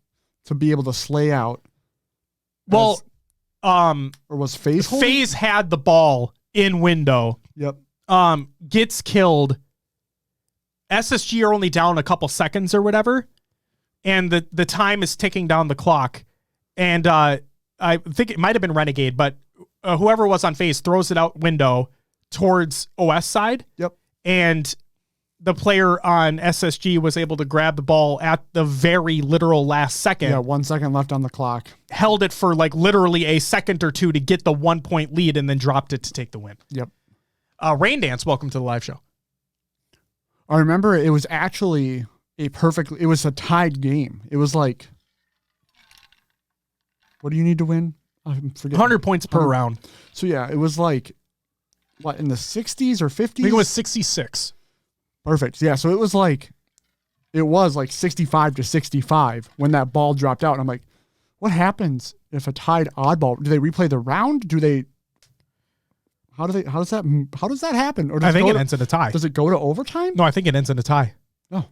to be able to slay out. Well, or was FaZe holding? FaZe had the ball in window. Yep. Gets killed. SSG are only down a couple seconds or whatever, and the time is ticking down the clock. And I think it might have been Renegade, but whoever was on FaZe throws it out window towards OS side. Yep. And the player on SSG was able to grab the ball at the very literal last second. Yeah, 1 second left on the clock. Held it for like literally a second or two to get the 1 point lead and then dropped it to take the win. Yep. Rain Dance, welcome to the live show. I remember it was actually it was a tied game. It was like, what do you need to win? I'm forgetting. 100 points per round. So yeah, it was like, what, in the 60s or 50s? I think it was 66. Perfect. Yeah, so it was like 65 to 65 when that ball dropped out. And I'm like, what happens if a tied oddball? Do they replay the round? How does that happen? Or I think it ends in a tie. Does it go to overtime? No, I think it ends in a tie. Oh.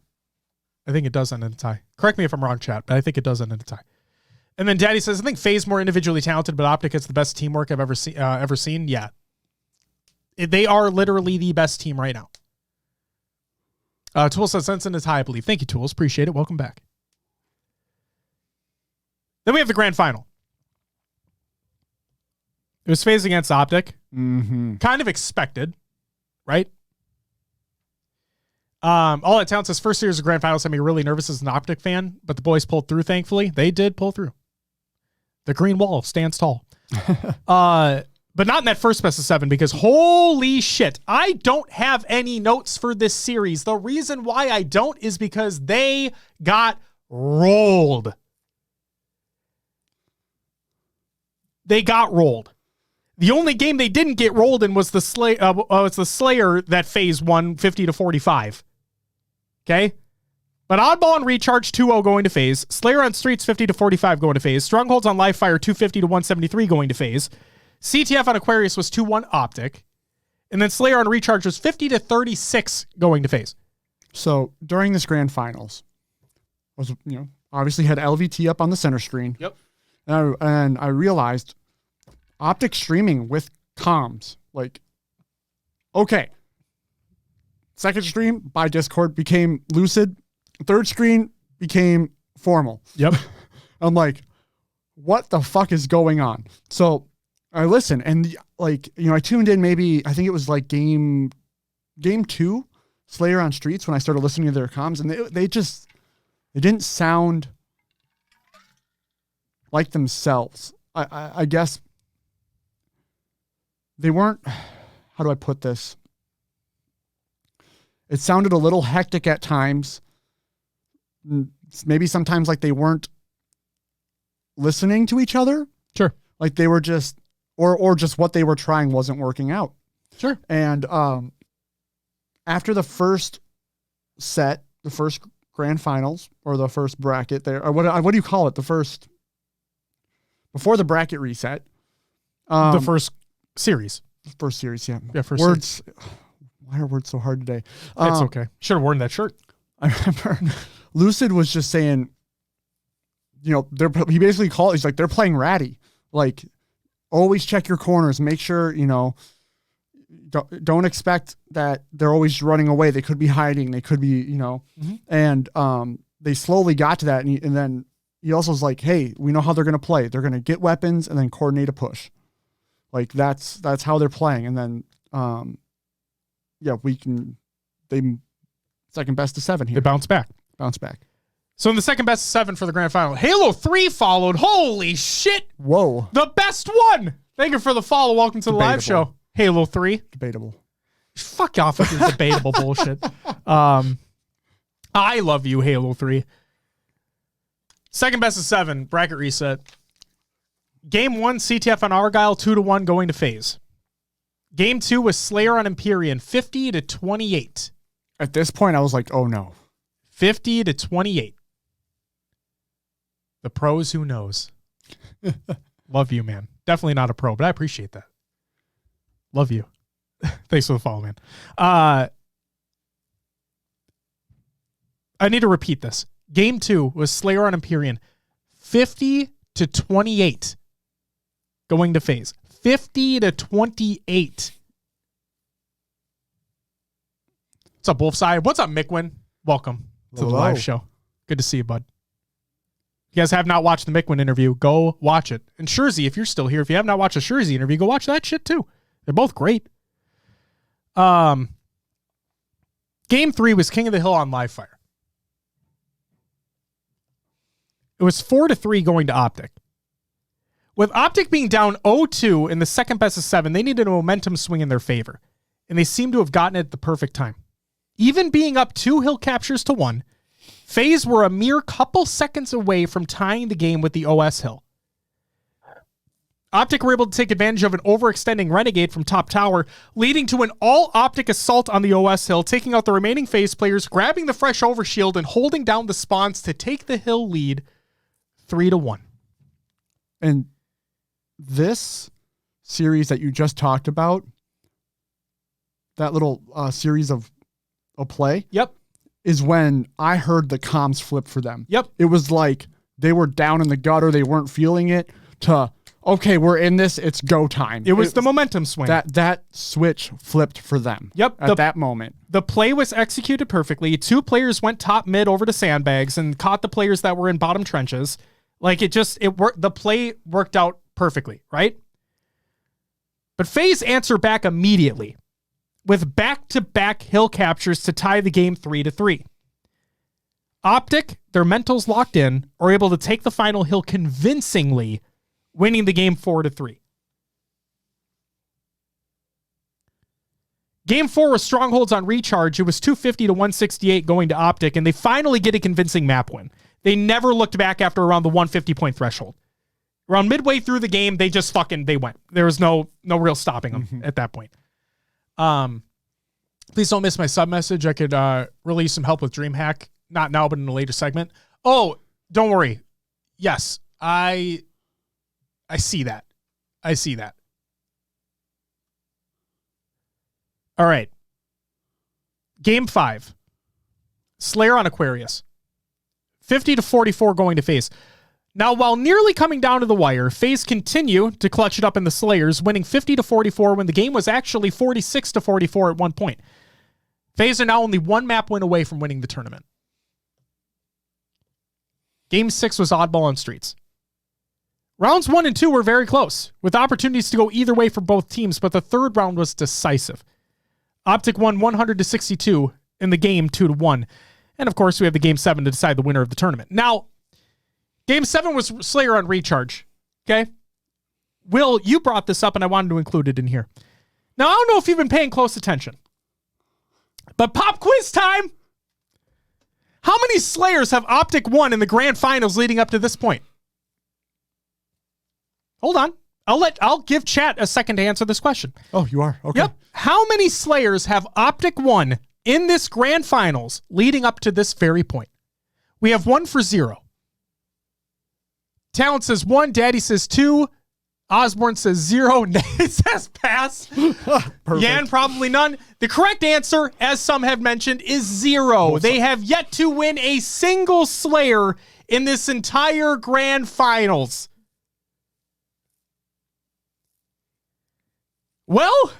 I think it does end in a tie. Correct me if I'm wrong, chat, but I think it does end in a tie. And then Daddy says, I think FaZe more individually talented, but Optic is the best teamwork I've ever seen. Yeah. They are literally the best team right now. Tools says, sense in a tie, I believe. Thank you, Tools. Appreciate it. Welcome back. Then we have the grand final. It was FaZe against Optic. Mm-hmm. Kind of expected, right? All that talent says first series of grand finals had me really nervous as an Optic fan, but the boys pulled through, thankfully. They did pull through. The green wall stands tall. But not in that first best of 7 because holy shit, I don't have any notes for this series. The reason why I don't is because they got rolled. They got rolled. The only game they didn't get rolled in was the Slayer that FaZe won 50 to 45. Okay? But Oddball and Recharge 2-0 going to FaZe. Slayer on Streets 50 to 45 going to FaZe. Strongholds on Livefire 250 to 173 going to FaZe. CTF on Aquarius was 2-1 Optic. And then Slayer on Recharge was 50 to 36 going to FaZe. So during this grand finals, obviously had LVT up on the center screen. Yep. And I realized Optic streaming with comms. Like, okay. Second stream by Discord became Lucid. Third screen became Formal. Yep. I'm like, what the fuck is going on? So I listened and I tuned in maybe, I think it was like game 2. Slayer on Streets when I started listening to their comms, and they didn't sound like themselves. I guess they weren't, how do I put this? It sounded a little hectic at times. Maybe sometimes like they weren't listening to each other. Sure. Like they were just, or just what they were trying wasn't working out. Sure. And after the first set, the first grand finals or the first bracket there, or what do you call it? The first, before the bracket reset. The first series. First series, yeah. Yeah, first words. series. Why are words so hard today? It's okay. Should have worn that shirt. I remember Lucid was just saying, you know, he basically called, he's like, they're playing ratty. Like, always check your corners. Make sure, you know, don't expect that they're always running away. They could be hiding. They could be, you know, and they slowly got to that. And then he also was like, hey, we know how they're going to play. They're going to get weapons and then coordinate a push. Like that's how they're playing. And then, second best of 7 here. They bounce back. So in the second best of 7 for the grand final, Halo 3 followed. Holy shit. Whoa. The best one. Thank you for the follow. Welcome to the live show. Halo 3. Debatable. Fuck off with your debatable bullshit. I love you, Halo 3. Second best of 7, bracket reset. Game 1, CTF on Argyle, 2-1 going to FaZe. Game 2 was Slayer on Empyrean, 50-28. At this point, I was like, oh no. 50-28. The pros who knows. Love you, man. Definitely not a pro, but I appreciate that. Love you. Thanks for the follow, man. I need to repeat this. Game 2 was Slayer on Empyrean, 50-28 going to FaZe. 50-28. What's up, Wolfside? What's up, Mickwin? Welcome to the live show. Good to see you, bud. If you guys have not watched the Mickwin interview, go watch it. And Shurzy, if you're still here, if you have not watched the Shurzy interview, go watch that shit too. They're both great. Game 3 was King of the Hill on Live Fire. It was 4-3 going to Optic. With Optic being down 0-2 in the second best of 7, they needed a momentum swing in their favor, and they seem to have gotten it at the perfect time. Even being up 2 hill captures to 1, FaZe were a mere couple seconds away from tying the game with the OS hill. Optic were able to take advantage of an overextending Renegade from top tower, leading to an all-Optic assault on the OS hill, taking out the remaining FaZe players, grabbing the fresh overshield, and holding down the spawns to take the hill lead 3-1. And this series that you just talked about, that little series of play, is when I heard the comms flip for them. It was like they were down in the gutter, they weren't feeling it, to, okay, we're in this, it's go time. It was the momentum swing. That switch flipped for them at that moment. The play was executed perfectly. 2 players went top mid over to sandbags and caught the players that were in bottom trenches. Like it worked. The play worked out perfectly, right? But FaZe answered back immediately with back-to-back hill captures to tie the game 3-3. Optic, their mentals locked in, are able to take the final hill convincingly, winning the game 4-3. Game 4 was Strongholds on Recharge. It was 250-168 going to Optic, and they finally get a convincing map win. They never looked back after around the 150-point threshold. Around midway through the game, they just they went. There was no real stopping them at that point. Please don't miss my sub message. I could really use some help with DreamHack. Not now, but in a later segment. Oh, don't worry. Yes, I see that. I see that. All right. Game 5. Slayer on Aquarius. 50-44 going to FaZe. Now, while nearly coming down to the wire, FaZe continue to clutch it up in the Slayers, winning 50-44 when the game was actually 46-44 at one point. FaZe are now only 1 map win away from winning the tournament. Game 6 was Oddball on Streets. Rounds 1 and 2 were very close, with opportunities to go either way for both teams, but the third round was decisive. Optic won 100-62 in the game 2-1. And of course, we have the game 7 to decide the winner of the tournament. Now, game 7 was Slayer on recharge. Okay. Will, you brought this up and I wanted to include it in here. Now, I don't know if you've been paying close attention, but pop quiz time. How many Slayers have Optic won in the grand finals leading up to this point? Hold on. I'll give chat a second to answer this question. Oh, you are? Okay. Yep. How many Slayers have Optic won in this grand finals leading up to this very point? We have 1 for 0. Talent says 1. Daddy says 2. Osborne says 0. Nate says pass. Yan, probably none. The correct answer, as some have mentioned, is 0. They have yet to win a single Slayer in this entire grand finals. Well,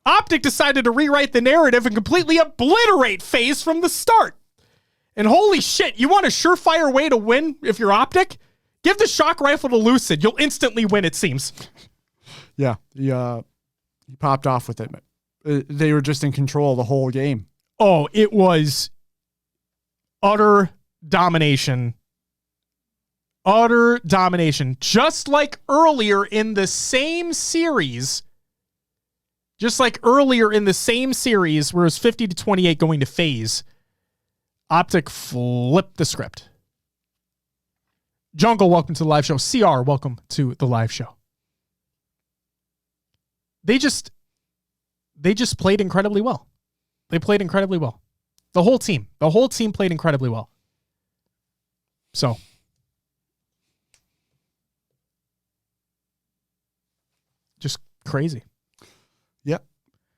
Optic decided to rewrite the narrative and completely obliterate FaZe from the start. And holy shit, you want a surefire way to win if you're Optic? Give the shock rifle to Lucid. You'll instantly win, it seems. Yeah, he popped off with it. They were just in control the whole game. Oh, it was utter domination. Utter domination. Just like earlier in the same series. Where it was 50-28 going to FaZe, Optic flipped the script. Jungle, welcome to the live show. CR, welcome to the live show. They just played incredibly well. They played incredibly well. The whole team played incredibly well. So, just crazy. Yep.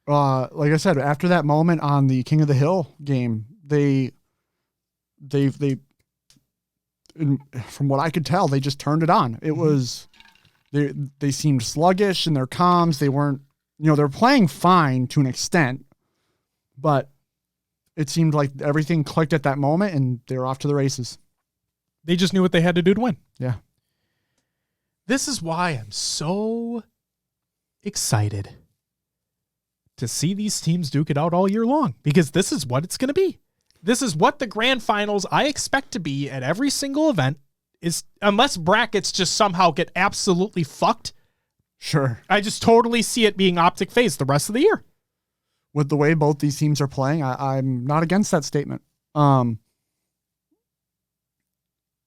Like I said, after that moment on the King of the Hill game, they from what I could tell, they just turned it on. It was, they seemed sluggish in their comms. They weren't, they're playing fine to an extent, but it seemed like everything clicked at that moment and they were off to the races. They just knew what they had to do to win. Yeah. This is why I'm so excited to see these teams duke it out all year long, because this is what it's going to be. This is what the grand finals I expect to be at every single event, is unless brackets just somehow get absolutely fucked. Sure. I just totally see it being Optic FaZe the rest of the year. With the way both these teams are playing, I'm not against that statement.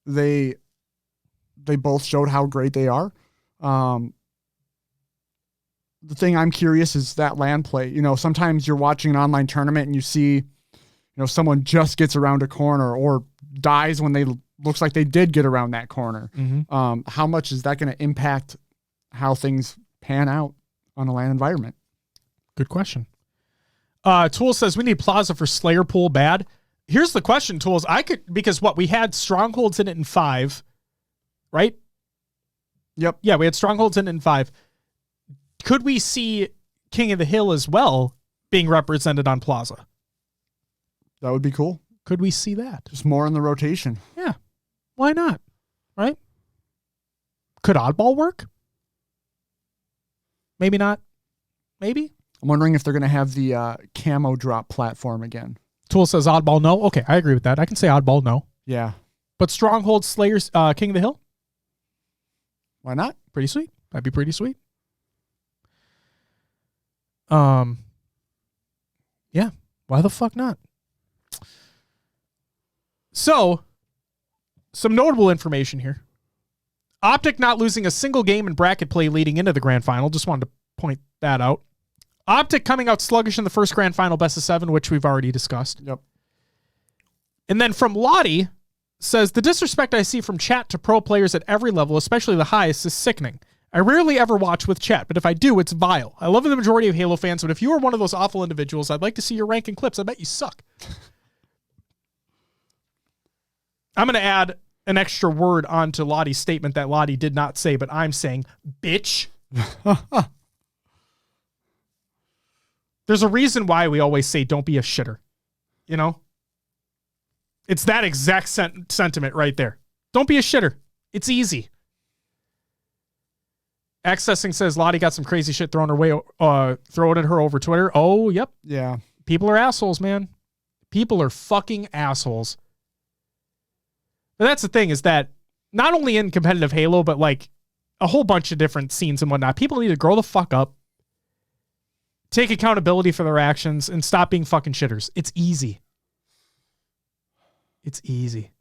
They both showed how great they are. The thing I'm curious is that LAN play. Sometimes you're watching an online tournament and you see, someone just gets around a corner or dies when looks like they did get around that corner. Mm-hmm. How much is that going to impact how things pan out on a LAN environment? Good question. Tool says we need Plaza for Slayer pool bad. Here's the question, Tools. Because we had Strongholds in it in 5, right? Yep. Yeah, we had Strongholds in it in 5. Could we see King of the Hill as well being represented on Plaza? That would be cool. Could we see that? Just more in the rotation. Yeah. Why not? Right? Could Oddball work? Maybe not. Maybe. I'm wondering if they're going to have the camo drop platform again. Tool says Oddball no. Okay, I agree with that. I can say Oddball no. Yeah. But Stronghold Slayers, King of the Hill? Why not? Pretty sweet. That'd be pretty sweet. Yeah. Why the fuck not? So, some notable information here. Optic not losing a single game in bracket play leading into the grand final. Just wanted to point that out. Optic coming out sluggish in the first grand final best of 7, which we've already discussed. Yep. And then from Lottie, says, the disrespect I see from chat to pro players at every level, especially the highest, is sickening. I rarely ever watch with chat, but if I do, it's vile. I love the majority of Halo fans, but if you are one of those awful individuals, I'd like to see your ranking clips. I bet you suck. I'm going to add an extra word onto Lottie's statement that Lottie did not say, but I'm saying, bitch. There's a reason why we always say, don't be a shitter. It's that exact sentiment right there. Don't be a shitter. It's easy. Accessing says Lottie got some crazy shit thrown at her over Twitter. Oh, yep. Yeah. People are assholes, man. People are fucking assholes. But that's the thing, is that not only in competitive Halo, but like a whole bunch of different scenes and whatnot, people need to grow the fuck up, take accountability for their actions, and stop being fucking shitters. It's easy. It's easy.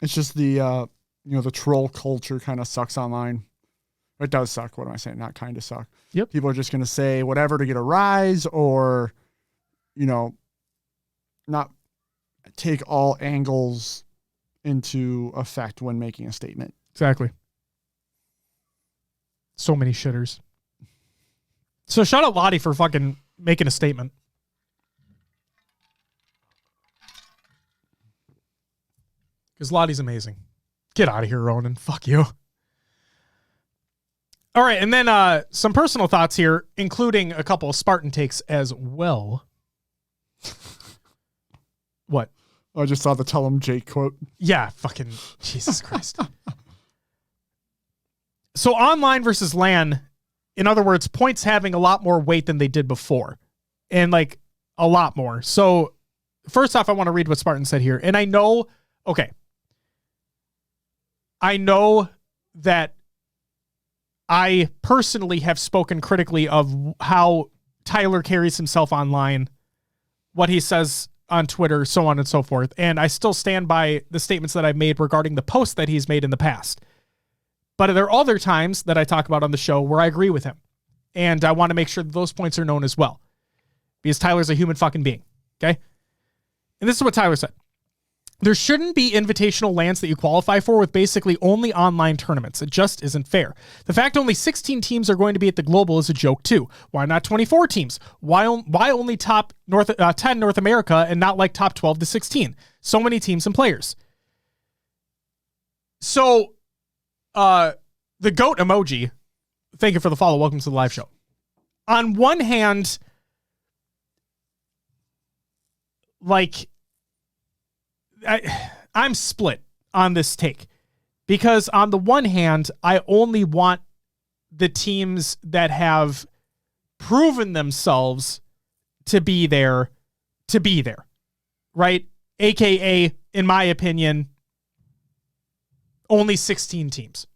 It's just the troll culture kind of sucks online. It does suck. What am I saying? Not kind of suck. Yep. People are just going to say whatever to get a rise, or, not take all angles into effect when making a statement. Exactly. So many shitters. So shout out Lottie for fucking making a statement. Because Lottie's amazing. Get out of here, Ronan. Fuck you. All right, and then some personal thoughts here, including a couple of Spartan takes as well. What? I just saw the Tell 'em Jake quote. Yeah, fucking Jesus Christ. So online versus LAN, in other words, points having a lot more weight than they did before. And like a lot more. So first off, I want to read what Spartan said here. And I know that I personally have spoken critically of how Tyler carries himself online, what he says on Twitter, so on and so forth. And I still stand by the statements that I've made regarding the posts that he's made in the past. But there are other times that I talk about on the show where I agree with him. And I want to make sure that those points are known as well. Because Tyler's a human fucking being. Okay? And this is what Tyler said. There shouldn't be invitational LANs that you qualify for with basically only online tournaments. It just isn't fair. The fact only 16 teams are going to be at the Global is a joke too. Why not 24 teams? Why only top 10 North America and not like top 12 to 16? So many teams and players. So, the GOAT emoji, thank you for the follow. Welcome to the live show. On one hand, like, I'm split on this take, because on the one hand, I only want the teams that have proven themselves to be there, right? AKA, in my opinion, only 16 teams.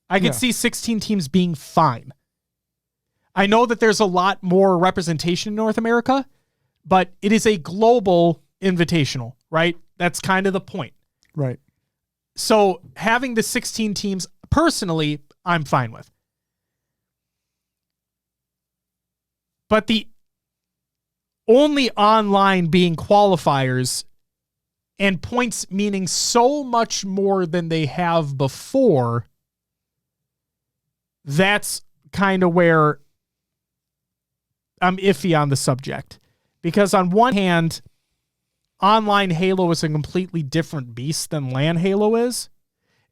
I could see 16 teams being fine. I know that there's a lot more representation in North America, but it is a global invitational, right? That's kind of the point. Right. So having the 16 teams, personally, I'm fine with. But the only online being qualifiers and points meaning so much more than they have before, that's kind of where I'm iffy on the subject. Because on one hand, online Halo is a completely different beast than LAN Halo is.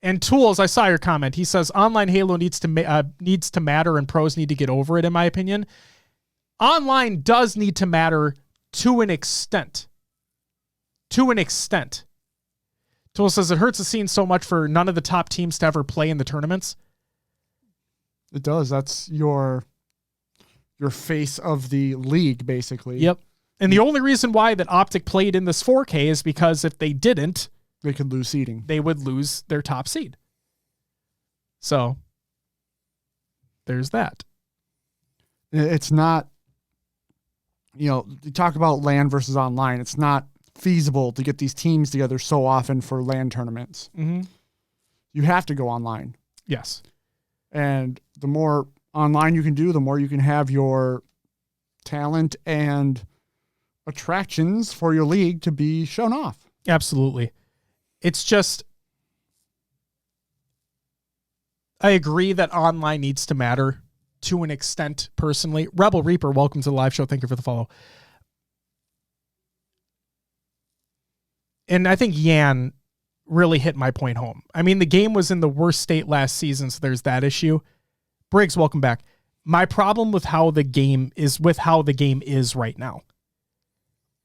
And Tools, I saw your comment. He says online Halo needs to matter and pros need to get over it, in my opinion. Online does need to matter to an extent. To an extent. Tools says it hurts the scene so much for none of the top teams to ever play in the tournaments. It does. That's your face of the league, basically. Yep. And the only reason why that Optic played in this 4K is because if they didn't, they could lose seeding. They would lose their top seed. So there's that. It's not, you talk about LAN versus online. It's not feasible to get these teams together so often for LAN tournaments. Mm-hmm. You have to go online. Yes. And the more online you can do, the more you can have your talent and attractions for your league to be shown off. Absolutely. It's just, I agree that online needs to matter to an extent personally. Rebel Reaper, welcome to the live show. Thank you for the follow. And I think Yan really hit my point home. I mean, the game was in the worst state last season, so there's that issue. Briggs, welcome back. My problem with how the game is right now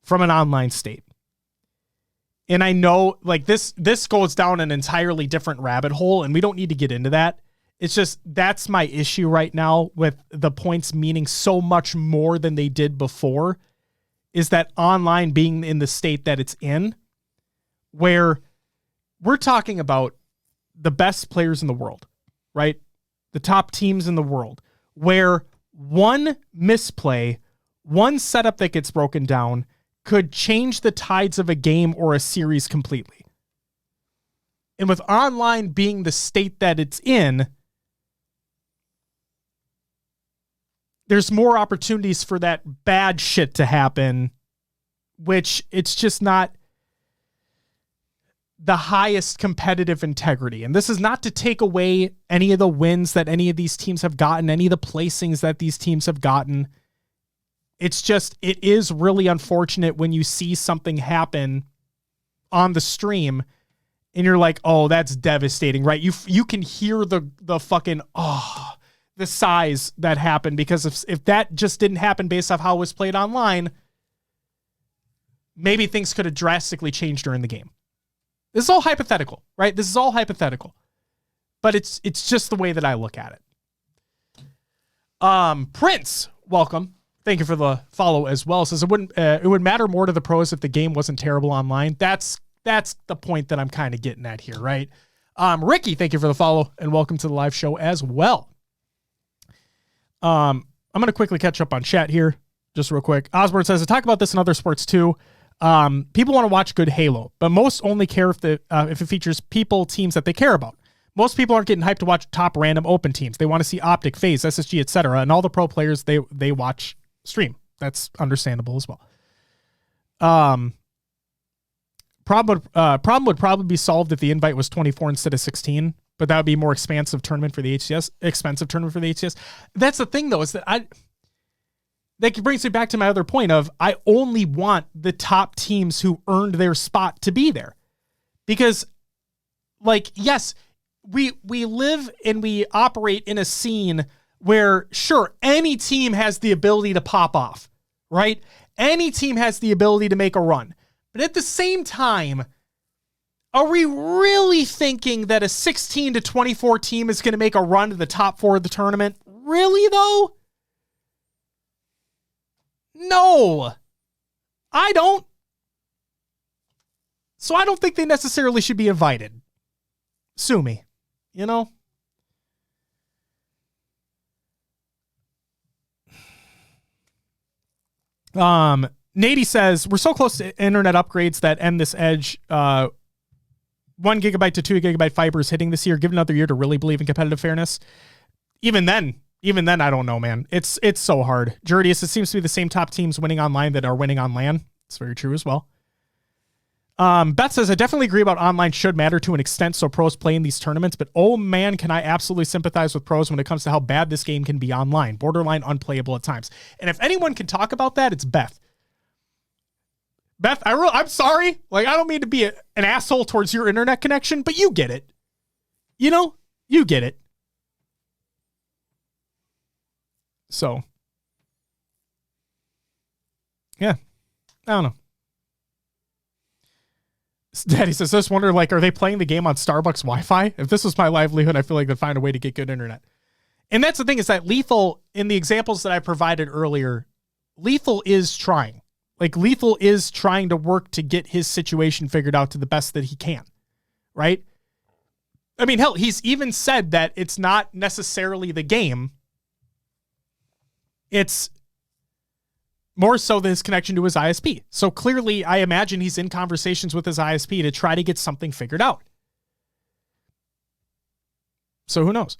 from an online state. And I know like this goes down an entirely different rabbit hole and we don't need to get into that. It's just, that's my issue right now with the points meaning so much more than they did before, is that online being in the state that it's in, where we're talking about the best players in the world, right? The top teams in the world, where one misplay, one setup that gets broken down could change the tides of a game or a series completely. And with online being the state that it's in, there's more opportunities for that bad shit to happen, which it's just not the highest competitive integrity. And this is not to take away any of the wins that any of these teams have gotten, any of the placings that these teams have gotten. It's just, it is really unfortunate when you see something happen on the stream and you're like, oh, that's devastating, right? You can hear the fucking, the sighs that happened, because if that just didn't happen based off how it was played online, maybe things could have drastically changed during the game. This is all hypothetical, right? This is all hypothetical, but it's just the way that I look at it. Prince, welcome. Thank you for the follow as well. Says it would matter more to the pros if the game wasn't terrible online. That's the point that I'm kind of getting at here, right? Ricky, thank you for the follow and welcome to the live show as well. I'm going to quickly catch up on chat here just real quick. Osborne says, I talk about this in other sports too. People want to watch good Halo, but most only care if it features teams that they care about. Most people aren't getting hyped to watch top random open teams. They want to see Optic, FaZe, SSG, etc. And all the pro players they watch stream. That's understandable as well. Problem would probably be solved if the invite was 24 instead of 16, but that would be more expensive tournament for the HCS. That's the thing though, is that that brings me back to my other point of, I only want the top teams who earned their spot to be there. Because, like, yes, we live and we operate in a scene where, sure, any team has the ability to pop off, right? Any team has the ability to make a run. But at the same time, are we really thinking that a 16 to 24 team is going to make a run to the top 4 of the tournament? Really, though? No, I don't. So I don't think they necessarily should be invited. Sue me, you know? Nady says, we're so close to internet upgrades that end this edge. 1 gigabyte to 2 gigabyte fiber is hitting this year. Give another year to really believe in competitive fairness. Even then, I don't know, man. It's so hard. Jurdius, it seems to be the same top teams winning online that are winning on LAN. It's very true as well. Beth says, I definitely agree about online should matter to an extent so pros play in these tournaments, but oh man, can I absolutely sympathize with pros when it comes to how bad this game can be online. Borderline unplayable at times. And if anyone can talk about that, it's Beth. Beth, I'm sorry. Like, I don't mean to be an asshole towards your internet connection, but you get it. You know? You get it. So, yeah, I don't know. Daddy says, I just wonder, like, are they playing the game on Starbucks Wi-Fi? If this was my livelihood, I feel like they'd find a way to get good internet. And that's the thing, is that Lethal, in the examples that I provided earlier, Lethal is trying. Like, Lethal is trying to work to get his situation figured out to the best that he can, right? I mean, hell, he's even said that it's not necessarily the game. It's more so his connection to his ISP. So clearly, I imagine he's in conversations with his ISP to try to get something figured out. So who knows?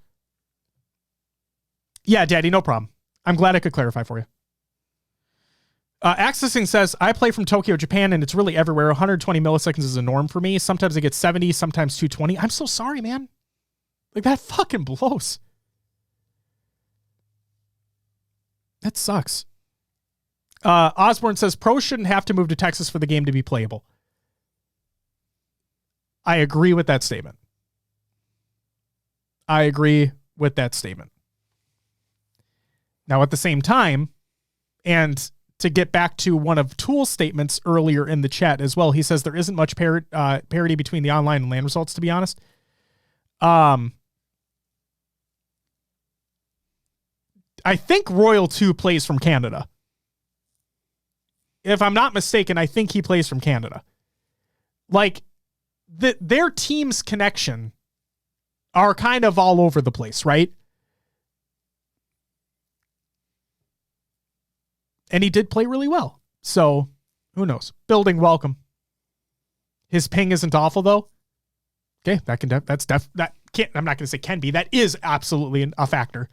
Yeah, Daddy, no problem. I'm glad I could clarify for you. Accessing says, I play from Tokyo, Japan, and it's really everywhere. 120 milliseconds is a norm for me. Sometimes I get 70, sometimes 220. I'm so sorry, man. Like, that fucking blows. That sucks. Osborne says, pros shouldn't have to move to Texas for the game to be playable. I agree with that statement. Now, at the same time, and to get back to one of Tool's statements earlier in the chat as well, he says there isn't much parity between the online and LAN results, to be honest. I think Royal 2 plays from Canada. if I'm not mistaken, I think he plays from Canada. Like, their team's connection are kind of all over the place, right? And he did play really well. So, who knows? Building, welcome. His ping isn't awful, though. Okay, I'm not going to say can be. That is absolutely a factor.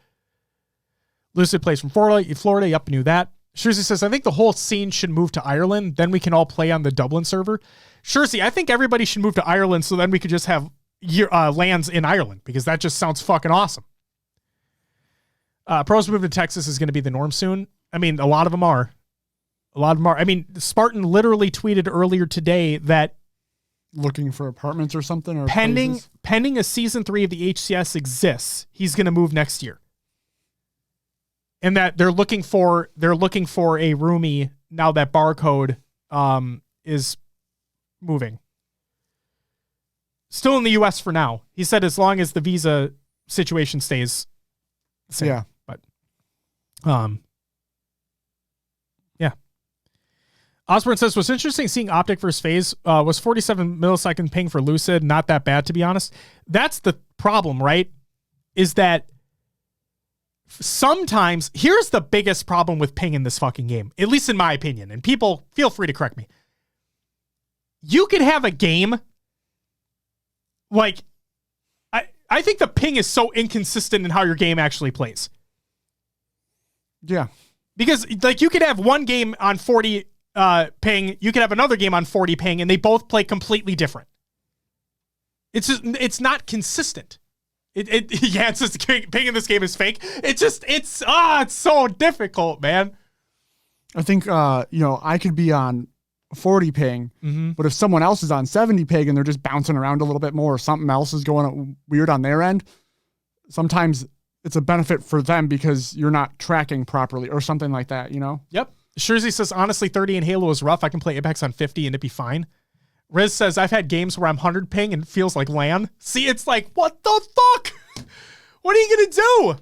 Lucid plays from Florida. Yep, knew that. Shurzy says, I think the whole scene should move to Ireland. Then we can all play on the Dublin server. Shurzy, I think everybody should move to Ireland so then we could just have lands in Ireland because that just sounds fucking awesome. Pros move to Texas is going to be the norm soon. I mean, a lot of them are. I mean, Spartan literally tweeted earlier today that looking for apartments or something, or pending a season 3 of the HCS exists, he's going to move next year. And that they're looking for a roomie now that Barcode is moving. Still in the US for now. He said as long as the visa situation stays the same. Yeah. But yeah. Osborne says, what's interesting seeing Optic versus FaZe was 47 millisecond ping for Lucid. Not that bad, to be honest. That's the problem, right? Is that sometimes, here's the biggest problem with ping in this fucking game, at least in my opinion, and people feel free to correct me. You could have a game like, I think the ping is so inconsistent in how your game actually plays. Yeah. Because like you could have one game on 40 ping, you could have another game on 40 ping, and they both play completely different. It's not consistent. It's just ping in this game is fake. It's so difficult, man. I think, I could be on 40 ping, but if someone else is on 70 ping and they're just bouncing around a little bit more, or something else is going on weird on their end, sometimes it's a benefit for them because you're not tracking properly or something like that, Yep. Shurzy says, honestly, 30 in Halo is rough. I can play Apex on 50 and it'd be fine. Riz says, I've had games where I'm 100 ping and it feels like LAN. See, it's like, what the fuck? What are you going to do?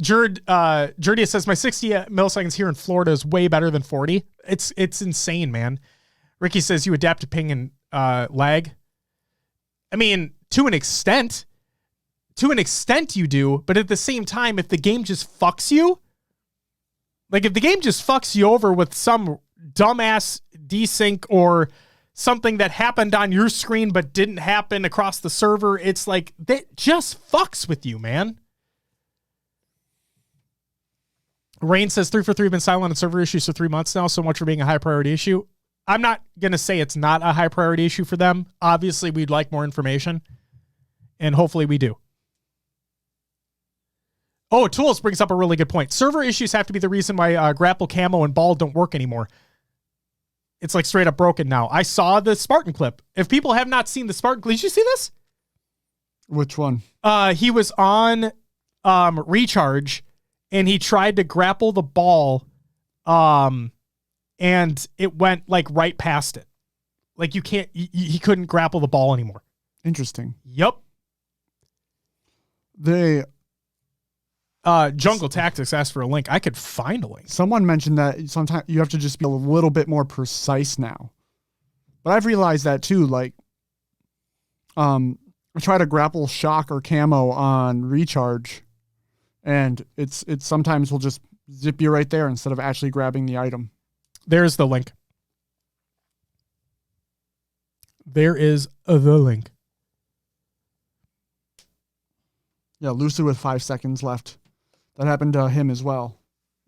Jerdia says, my 60 milliseconds here in Florida is way better than 40. It's insane, man. Ricky says, you adapt to ping and lag. I mean, to an extent you do, but at the same time, if the game just fucks you, like if the game just fucks you over with some dumbass desync or something that happened on your screen but didn't happen across the server, it's like that just fucks with you, man. Rain says 3 for 3 have been silent on server issues for 3 months now, so much for being a high priority issue. I'm not going to say it's not a high priority issue for them. Obviously, we'd like more information, and hopefully we do. Oh, Tools brings up a really good point. Server issues have to be the reason why grapple, camo, and ball don't work anymore. It's like straight up broken now. I saw the Spartan clip. If people have not seen the Spartan clip, did you see this? Which one? He was on Recharge, and he tried to grapple the ball, and it went like right past it. Like he couldn't grapple the ball anymore. Interesting. Yep. Jungle Tactics asked for a link. I could find a link. Someone mentioned that sometimes you have to just be a little bit more precise now. But I've realized that too. Like, I try to grapple shock or camo on Recharge, and it's sometimes will just zip you right there instead of actually grabbing the item. There's the link. There is the link. Yeah, Lucid with 5 seconds left. That happened to him as well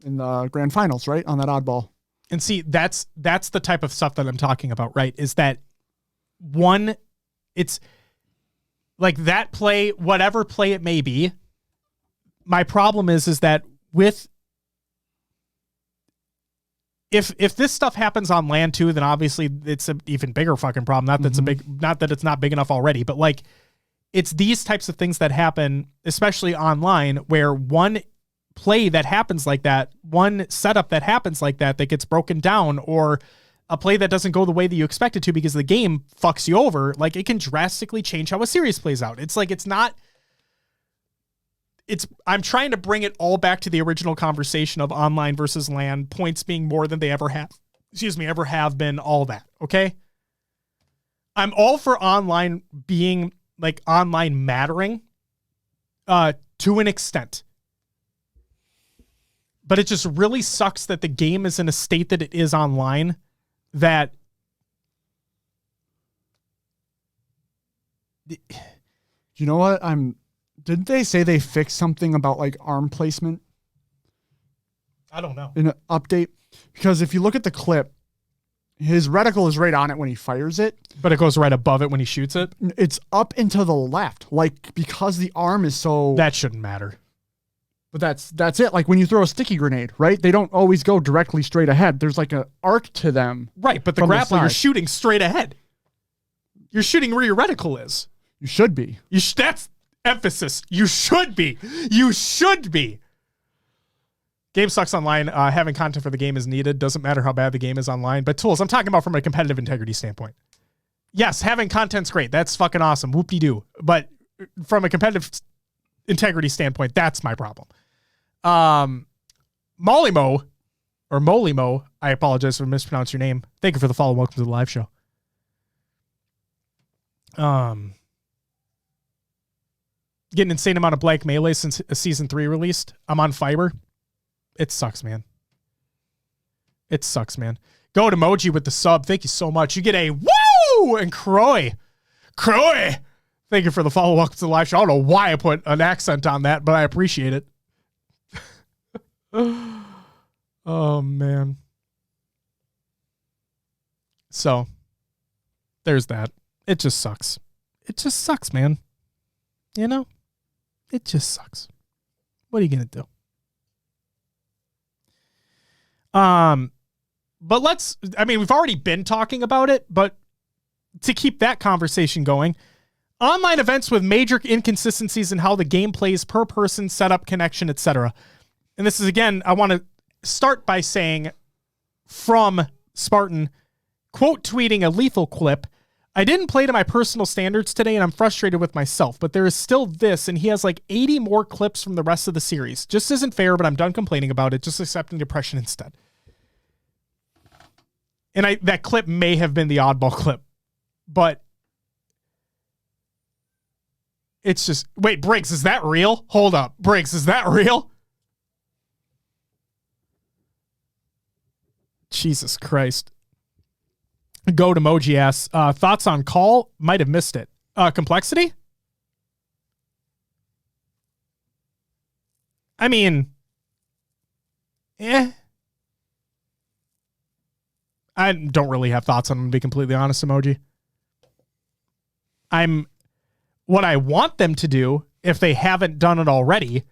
in the grand finals, right? On that oddball. And see, that's the type of stuff that I'm talking about, right? Is that one, it's like that play, whatever play it may be. My problem is that with, if this stuff happens on LAN too, then obviously it's an even bigger fucking problem. Not that it's not big enough already, but like it's these types of things that happen, especially online, where one play that happens like that, one setup that happens like that gets broken down, or a play that doesn't go the way that you expect it to because the game fucks you over, like it can drastically change how a series plays out. It's like, it's not I'm trying to bring it all back to the original conversation of online versus LAN, points being more than they ever have been, all that. Okay. I'm all for online being like online mattering, to an extent. But it just really sucks that the game is in a state that it is online, that you know what? Didn't they say they fixed something about like arm placement? I don't know. In an update? Because if you look at the clip, his reticle is right on it when he fires it. But it goes right above it when he shoots it? It's up and to the left. Like, because the arm is so... That shouldn't matter. But that's it. Like when you throw a sticky grenade, right? They don't always go directly straight ahead. There's like an arc to them. Right, but the grappler, you're shooting straight ahead. You're shooting where your reticle is. You should be. That's emphasis. You should be. You should be. Game sucks online. Having content for the game is needed. Doesn't matter how bad the game is online. But tools, I'm talking about from a competitive integrity standpoint. Yes, having content's great. That's fucking awesome. Whoop-de-doo. But from a competitive integrity standpoint, that's my problem. Mollymo, or Mollymo, I apologize if I mispronounced your name. Thank you for the follow. Welcome to the live show. Getting an insane amount of blank melee since season 3 released. I'm on fiber. It sucks, man. It sucks, man. Go to Emoji with the sub. Thank you so much. You get a woo! And Croy. Thank you for the follow. Welcome to the live show. I don't know why I put an accent on that, but I appreciate it. Oh, man. So, there's that. It just sucks. It just sucks, man. You know? It just sucks. What are you going to do? But we've already been talking about it, but to keep that conversation going, online events with major inconsistencies in how the game plays per person, setup, connection, etc. And this is, again, I want to start by saying from Spartan, quote tweeting a lethal clip, I didn't play to my personal standards today and I'm frustrated with myself, but there is still this, and he has like 80 more clips from the rest of the series. Just isn't fair, but I'm done complaining about it. Just accepting depression instead. And that clip may have been the oddball clip, but it's just, wait, Briggs, is that real? Hold up. Briggs, is that real? Jesus Christ. Goat emoji asks, thoughts on call? Might have missed it. Complexity? I mean, I don't really have thoughts on them, to be completely honest, emoji. What I want them to do, if they haven't done it already,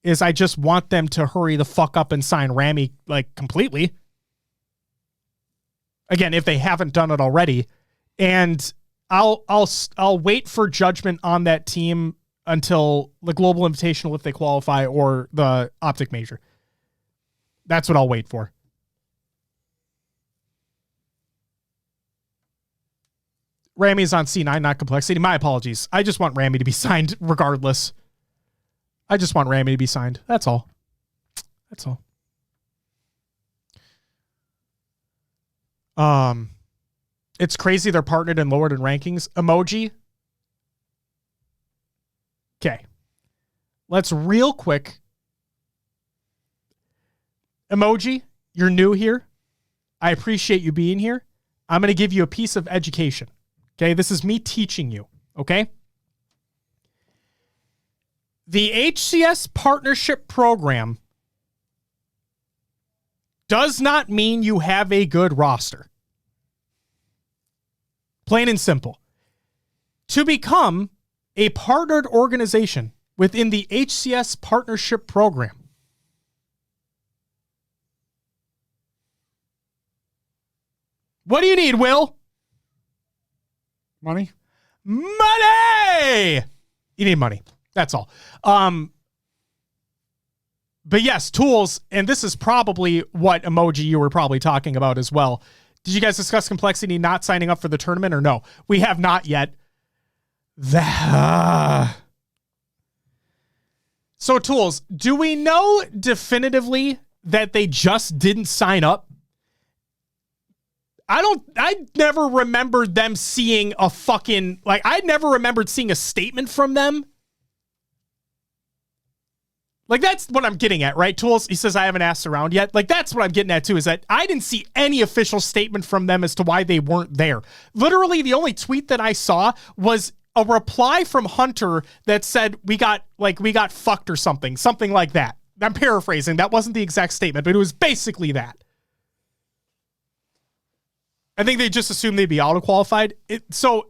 is I just want them to hurry the fuck up and sign Rami, like, completely. Again, if they haven't done it already. And I'll wait for judgment on that team until the Global Invitational, if they qualify, or the Optic Major. That's what I'll wait for. Rami's on C9, not complexity. My apologies. I just want Rami to be signed regardless. I just want Rami to be signed. That's all. That's all. It's crazy they're partnered and lowered in rankings. Emoji. Okay. Let's real quick. Emoji, you're new here. I appreciate you being here. I'm going to give you a piece of education. Okay, this is me teaching you, okay? The HCS Partnership Program does not mean you have a good roster. Plain and simple. To become a partnered organization within the HCS Partnership Program, what do you need, Will? Money? Money! You need money. That's all. But yes, tools, and this is probably what emoji you were probably talking about as well. Did you guys discuss complexity not signing up for the tournament or no? We have not yet. So, Tools, do we know definitively that they just didn't sign up? I never remembered them seeing a fucking, like, I never remembered seeing a statement from them. Like, that's what I'm getting at, right, Tools? He says, I haven't asked around yet. Like, that's what I'm getting at, too, is that I didn't see any official statement from them as to why they weren't there. Literally, the only tweet that I saw was a reply from Hunter that said, we got fucked or something like that. I'm paraphrasing. That wasn't the exact statement, but it was basically that. I think they just assumed they'd be auto-qualified. So,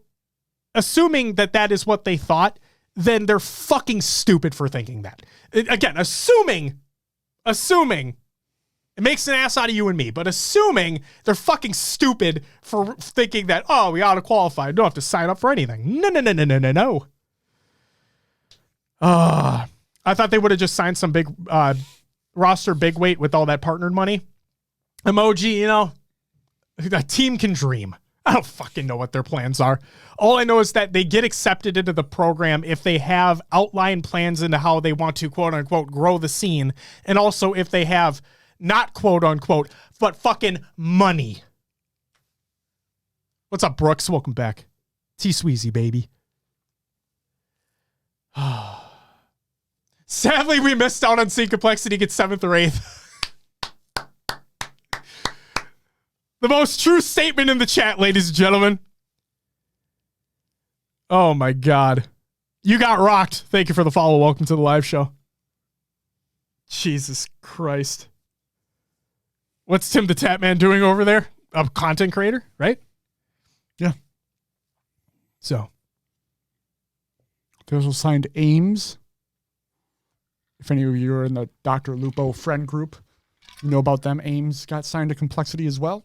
assuming that is what they thought, then they're fucking stupid for thinking that. Again, assuming, it makes an ass out of you and me, but assuming they're fucking stupid for thinking that, oh, we auto-qualified, don't have to sign up for anything. No. I thought they would have just signed some big roster big weight with all that partnered money. Emoji, you know, a team can dream. I don't fucking know what their plans are. All I know is that they get accepted into the program if they have outlined plans into how they want to, quote unquote, grow the scene. And also if they have not quote unquote, but fucking money. What's up, Brooks? Welcome back. T-Sweezy, baby. Sadly, we missed out on seeing Complexity get 7th or 8th. The most true statement in the chat, ladies and gentlemen. Oh, my God. You got rocked. Thank you for the follow. Welcome to the live show. Jesus Christ. What's Tim the Tap Man doing over there? A content creator, right? Yeah. So. They also signed Ames. If any of you are in the Dr. Lupo friend group, you know about them. Ames got signed to Complexity as well.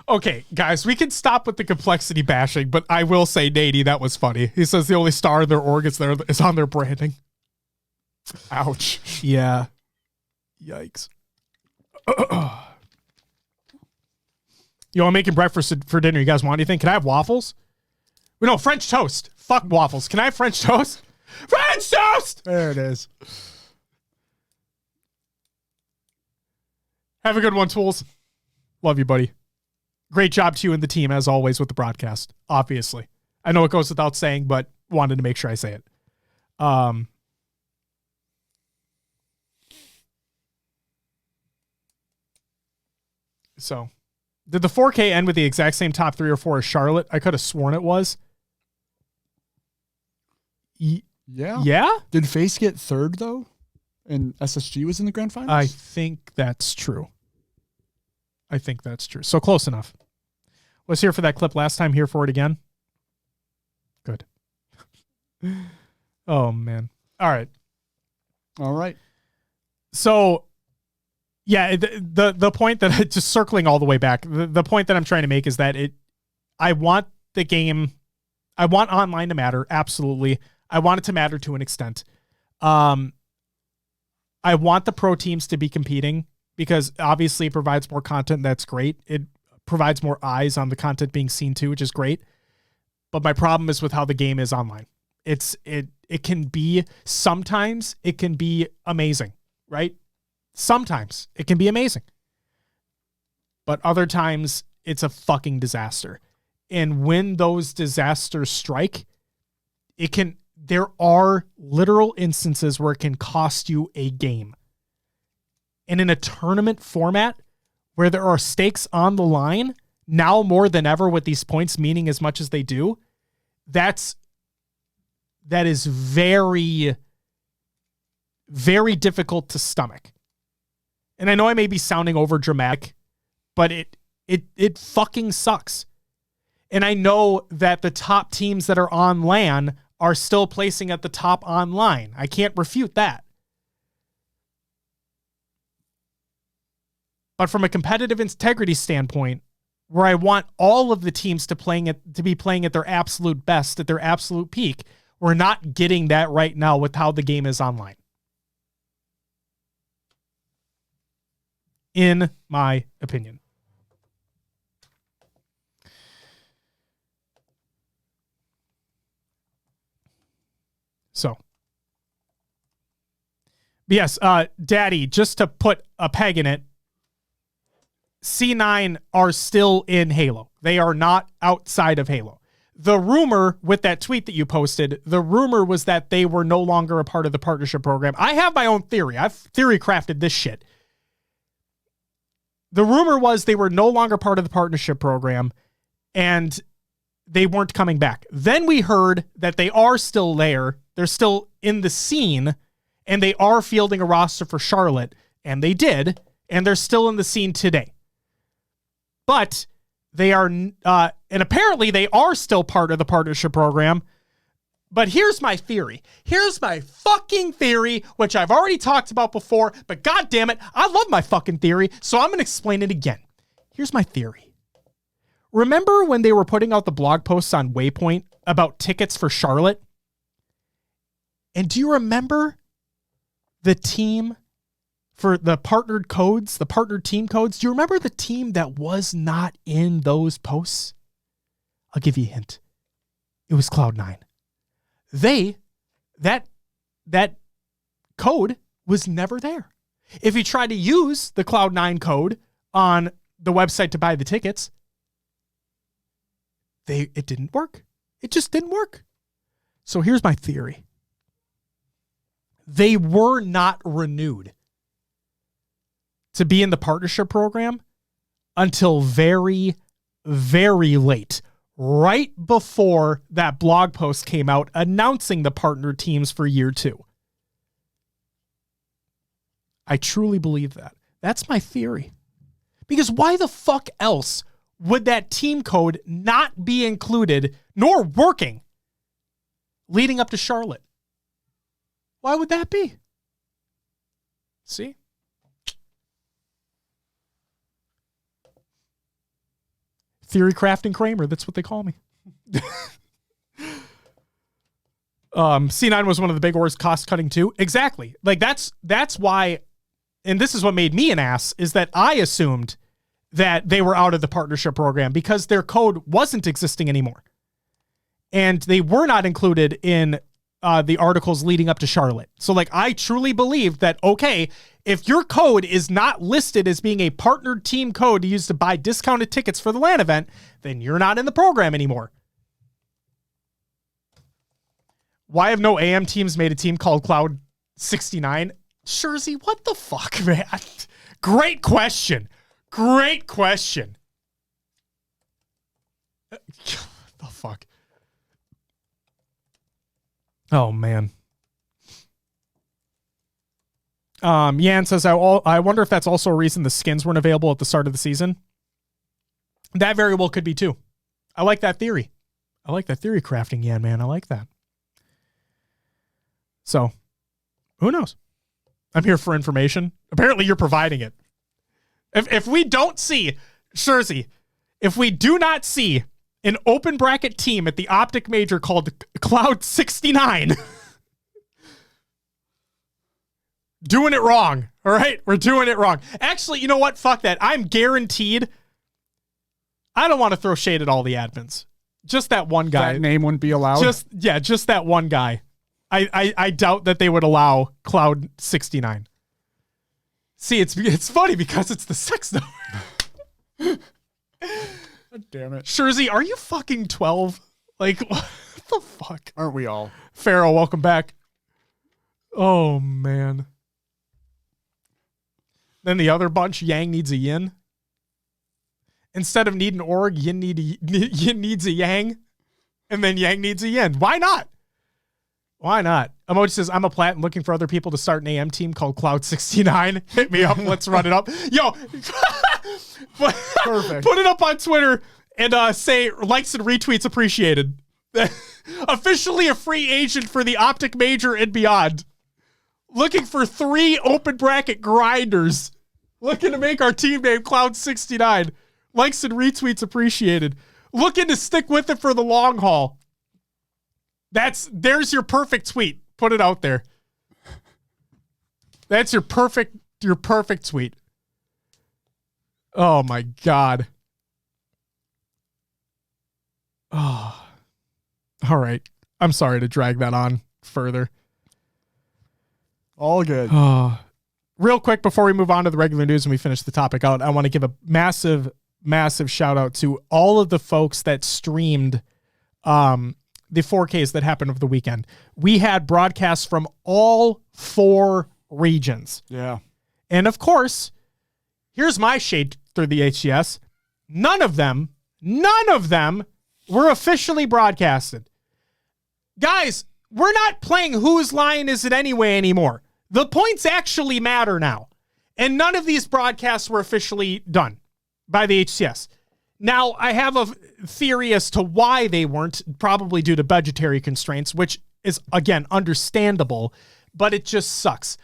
Okay, guys, we can stop with the Complexity bashing, but I will say, Nady, that was funny. He says the only star in their org is on their branding. Ouch. Yeah. Yikes. Yo, I'm making breakfast for dinner. You guys want anything? Can I have waffles? No, French toast. Fuck waffles. Can I have French toast? French toast! There it is. Have a good one, Tools. Love you, buddy. Great job to you and the team, as always, with the broadcast. Obviously. I know it goes without saying, but wanted to make sure I say it. So, did the 4K end with the exact same top 3 or 4 as Charlotte? I could have sworn it was. Yeah. Yeah? Did FaZe get 3rd, though? And SSG was in the grand finals? I think that's true. So close enough. Was here for that clip last time, here for it again. Good. Oh, man. All right. So, yeah, the point that, just circling all the way back, the point that I'm trying to make is that I want the game, I want online to matter, absolutely. I want it to matter to an extent. I want the pro teams to be competing because obviously it provides more content. That's great. It provides more eyes on the content being seen too, which is great. But my problem is with how the game is online. It can be, sometimes it can be amazing, right? Sometimes it can be amazing. But other times it's a fucking disaster. And when those disasters strike, there are literal instances where it can cost you a game. And in a tournament format where there are stakes on the line, now more than ever with these points meaning as much as they do, that is very, very difficult to stomach. And I know I may be sounding over dramatic, but it fucking sucks. And I know that the top teams that are on LAN are still placing at the top online. I can't refute that. But from a competitive integrity standpoint, where I want all of the teams to be playing at their absolute best, at their absolute peak, we're not getting that right now with how the game is online. In my opinion. But yes, Daddy, just to put a peg in it, C9 are still in Halo. They are not outside of Halo. The rumor with that tweet that you posted, the rumor was that they were no longer a part of the partnership program. I have my own theory. I've theory crafted this shit. The rumor was they were no longer part of the partnership program and they weren't coming back. Then we heard that they are still there. They're still in the scene and they are fielding a roster for Charlotte, and they did, and they're still in the scene today. But they are, and apparently they are still part of the partnership program. But here's my theory. Here's my fucking theory, which I've already talked about before, but God damn it, I love my fucking theory, so I'm going to explain it again. Here's my theory. Remember when they were putting out the blog posts on Waypoint about tickets for Charlotte? And do you remember the team for the partnered codes, the partnered team codes? Do you remember the team that was not in those posts? I'll give you a hint. It was Cloud9. That code was never there. If you tried to use the Cloud9 code on the website to buy the tickets, it didn't work. It just didn't work. So here's my theory. They were not renewed to be in the partnership program until very, very late, right before that blog post came out announcing the partner teams for year 2. I truly believe that. That's my theory. Because why the fuck else would that team code not be included nor working leading up to Charlotte? Why would that be? See? Theory crafting Kramer. That's what they call me. C9 was one of the big orders, cost cutting too. Exactly. Like that's why, and this is what made me an ass, is that I assumed that they were out of the partnership program because their code wasn't existing anymore. And they were not included in the articles leading up to Charlotte. So like, I truly believed that, okay, if your code is not listed as being a partnered team code to use to buy discounted tickets for the LAN event, then you're not in the program anymore. Why have no AM teams made a team called Cloud 69? Shurzy, what the fuck, man? Great question. Great question. The fuck? Oh, man. Yan says, I wonder if that's also a reason the skins weren't available at the start of the season. That very well could be too. I like that theory. I like that theory crafting, Yan, man. I like that. So, who knows? I'm here for information. Apparently, you're providing it. If we don't see, Shurzy, if we do not see an open bracket team at the Optic Major called Cloud 69, doing it wrong. All right? We're doing it wrong. Actually, you know what? Fuck that. I'm guaranteed. I don't want to throw shade at all the admins. Just that one guy. That name wouldn't be allowed? Just that one guy. I doubt that they would allow Cloud 69. See, it's funny because it's the sex number. God damn it. Shurzy, are you fucking 12? Like, what the fuck? Aren't we all? Farrell, welcome back. Oh, man. Then the other bunch, Yang needs a yin. Instead of needing org, yin needs a yang. And then Yang needs a yin. Why not? Why not? Emoji says, I'm a plat and looking for other people to start an AM team called Cloud 69. Hit me up. Let's run it up. Yo. Perfect. Put it up on Twitter and say likes and retweets appreciated. Officially a free agent for the Optic Major and beyond. Looking for 3 open bracket grinders. Looking to make our team name Cloud 69. Likes and retweets appreciated. Looking to stick with it for the long haul. There's your perfect tweet. Put it out there. That's your perfect tweet. Oh my God. Oh. All right. I'm sorry to drag that on further. All good. Real quick before we move on to the regular news and we finish the topic out, I want to give a massive, massive shout out to all of the folks that streamed the 4Ks that happened over the weekend. We had broadcasts from all 4 regions. Yeah. And of course, here's my shade through the HCS. None of them were officially broadcasted. Guys, we're not playing whose line is it anyway anymore. The points actually matter now. And none of these broadcasts were officially done by the HCS. Now, I have a theory as to why they weren't, probably due to budgetary constraints, which is, again, understandable, but it just sucks.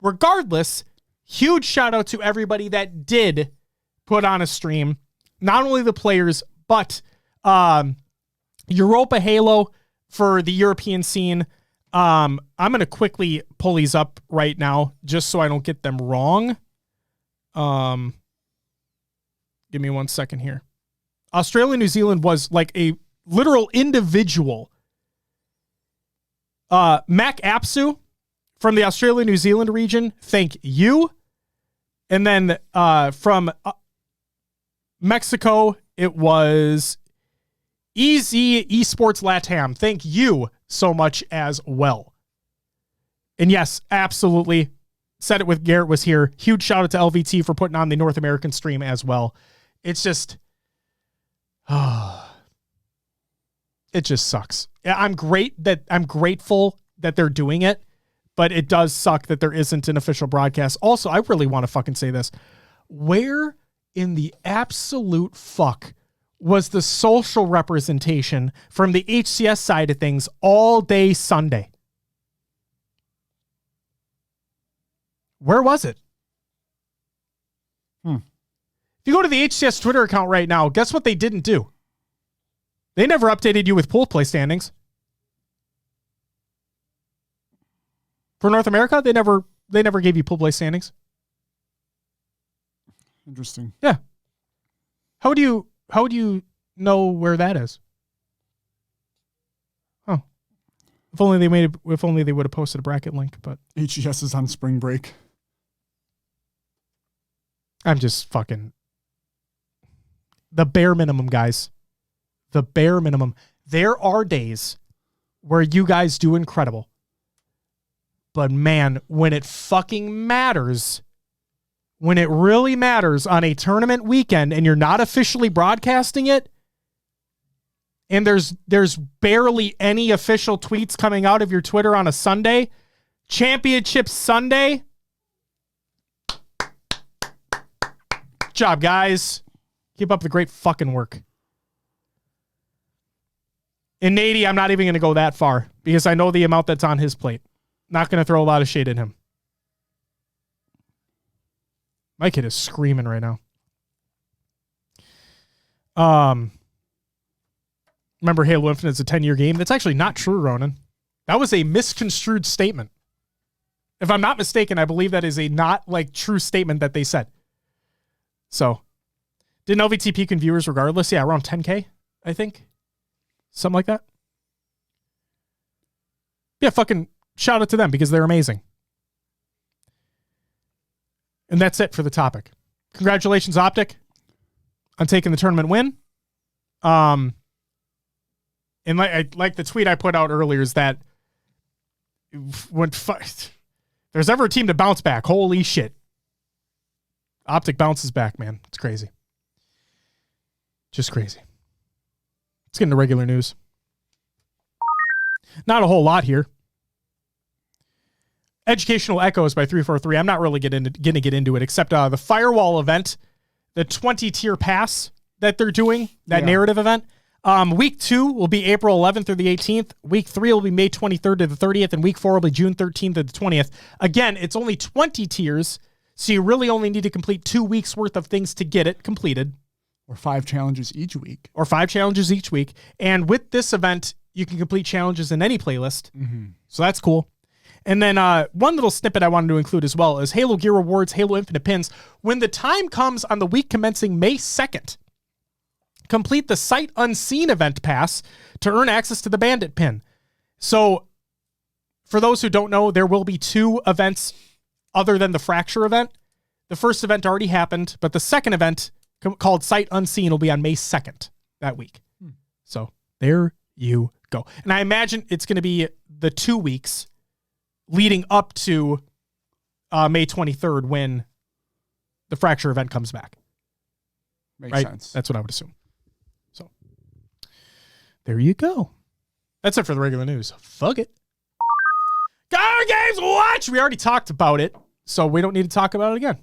Regardless, huge shout out to everybody that did put on a stream. Not only the players, but Europa Halo for the European scene. I'm going to quickly pull these up right now just so I don't get them wrong. Give me 1 second here. Australia, New Zealand was like a literal individual. Mac Apsu from the Australia, New Zealand region, thank you. And then from Mexico, it was Easy Esports Latam. Thank you so much as well. And yes, absolutely. Said it with Garrett was here. Huge shout out to LVT for putting on the North American stream as well. It's just, it just sucks. I'm grateful that they're doing it, but it does suck that there isn't an official broadcast. Also, I really want to fucking say this. Where in the absolute fuck was the social representation from the HCS side of things all day Sunday? Where was it? If you go to the HCS Twitter account right now, guess what they didn't do? They never updated you with pool play standings. For North America, they never gave you pool play standings. Interesting. Yeah. How would you know where that is? Oh. If only they would have posted a bracket link, but HCS is on spring break. I'm just fucking the bare minimum, guys. The bare minimum. There are days where you guys do incredible. But man, when it fucking matters, when it really matters on a tournament weekend and you're not officially broadcasting it, and there's barely any official tweets coming out of your Twitter on a Sunday, Championship Sunday. Good job, guys. Keep up the great fucking work. And Nady, I'm not even going to go that far because I know the amount that's on his plate. Not going to throw a lot of shade at him. My kid is screaming right now. Remember Halo Infinite is a 10-year game? That's actually not true, Ronan. That was a misconstrued statement. If I'm not mistaken, I believe that is a not like true statement that they said. So, didn't LVT peak in viewers regardless? Yeah, around 10K, I think. Something like that. Yeah, fucking shout out to them because they're amazing. And that's it for the topic. Congratulations, Optic, on taking the tournament win. And like the tweet I put out earlier is that when there's ever a team to bounce back, holy shit. Optic bounces back, man. It's crazy. Just crazy. Let's get into regular news. Not a whole lot here. Educational Echoes by 343. I'm not really going to get into it, except the Firewall event, the 20-tier pass that they're doing, that narrative event. Week 2 will be April 11th through the 18th. Week 3 will be May 23rd to the 30th, and week 4 will be June 13th to the 20th. Again, it's only 20 tiers, so you really only need to complete 2 weeks worth of things to get it completed. Or 5 challenges each week. And with this event, you can complete challenges in any playlist. Mm-hmm. So that's cool. And then one little snippet I wanted to include as well is Halo Gear Rewards, Halo Infinite Pins. When the time comes on the week commencing May 2nd, complete the Sight Unseen event pass to earn access to the Bandit pin. So for those who don't know, there will be 2 events other than the Fracture event. The first event already happened, but the second event called Sight Unseen will be on May 2nd that week. So there you go. And I imagine it's going to be the 2 weeks leading up to May 23rd when the Fracture event comes back. Makes sense. That's what I would assume. So there you go. That's it for the regular news. Fuck it. Got games watch. We already talked about it, so we don't need to talk about it again.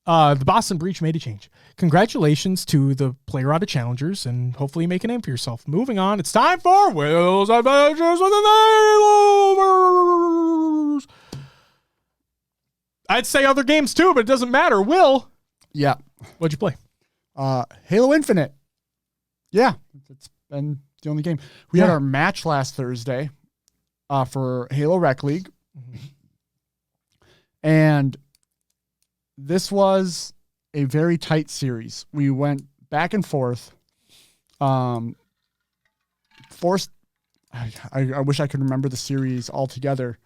The Boston Breach made a change. Congratulations to the player out of challengers, and hopefully you make a name for yourself. Moving on, it's time for Will's Adventures with the Nailovers. I'd say other games too, but it doesn't matter. Will, yeah, what'd you play? Halo Infinite. Yeah, it's been the only game. We had our match last Thursday for Halo Rec League. And this was a very tight series. We went back and forth. I wish I could remember the series altogether.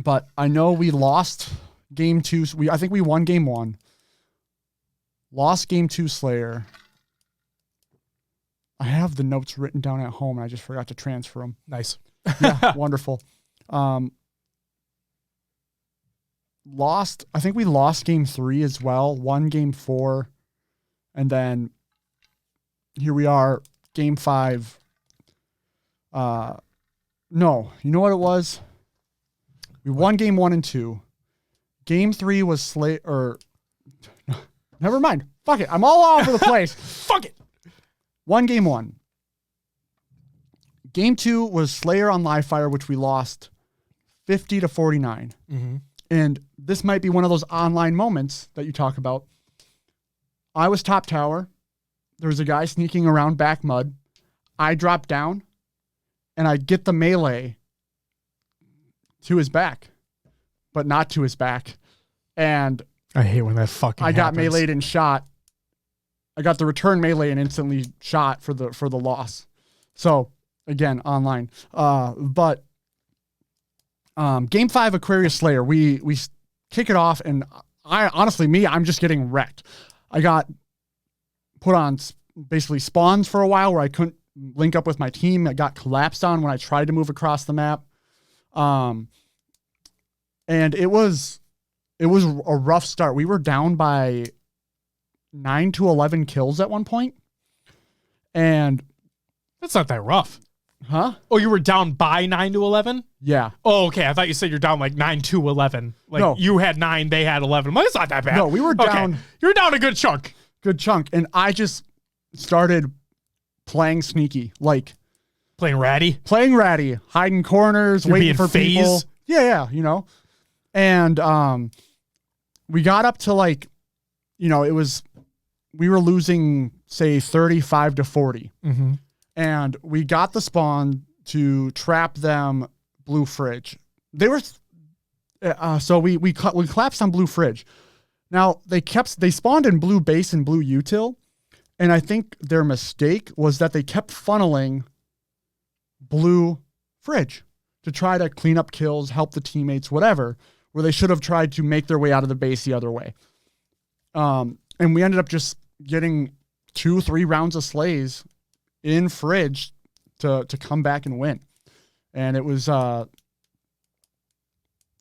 But I know we lost game 2. I think we won game 1. Lost game 2 Slayer. I have the notes written down at home and I just forgot to transfer them. Nice. Yeah, wonderful. I think we lost game 3 as well. Won game 4. And then here we are, game 5. No, you know what it was? We won game 1 and 2. Game 3 was never mind. Fuck it. I'm all over the place. Fuck it. Won game 1. Game 2 was Slayer on Live Fire, which we lost 50-49. And this might be one of those online moments that you talk about. I was top tower. There was a guy sneaking around back mud. I drop down and I get the melee to his back, but not to his back. And I hate when that fucking I got happens. meleeed and shot. I got the return melee and instantly shot for the loss. So again, online. But game 5 Aquarius Slayer, we kick it off, and I'm just getting wrecked. I got put on basically spawns for a while where I couldn't link up with my team. I got collapsed on when I tried to move across the map. And it was a rough start. We were down by 9 to 11 kills at one point. And that's not that rough. Huh? Oh, you were down by 9 to 11? Yeah. Oh, okay. I thought you said you're down like 9 to 11. Like no. You had 9, they had 11. Well, it's not that bad. No, we were down. Okay. You're down a good chunk. Good chunk. And I just started playing sneaky. Like playing ratty, hiding corners, waiting for people. Yeah, you know. And we got up to like, you know, we were losing say 35-40. And we got the spawn to trap them blue fridge. They were so we collapsed on blue fridge. Now they spawned in blue base and blue util, and I think their mistake was that they kept funneling blue fridge to try to clean up kills, help the teammates, whatever, where they should have tried to make their way out of the base the other way. And we ended up just getting 2-3 rounds of slays in fridge to come back and win. And it was I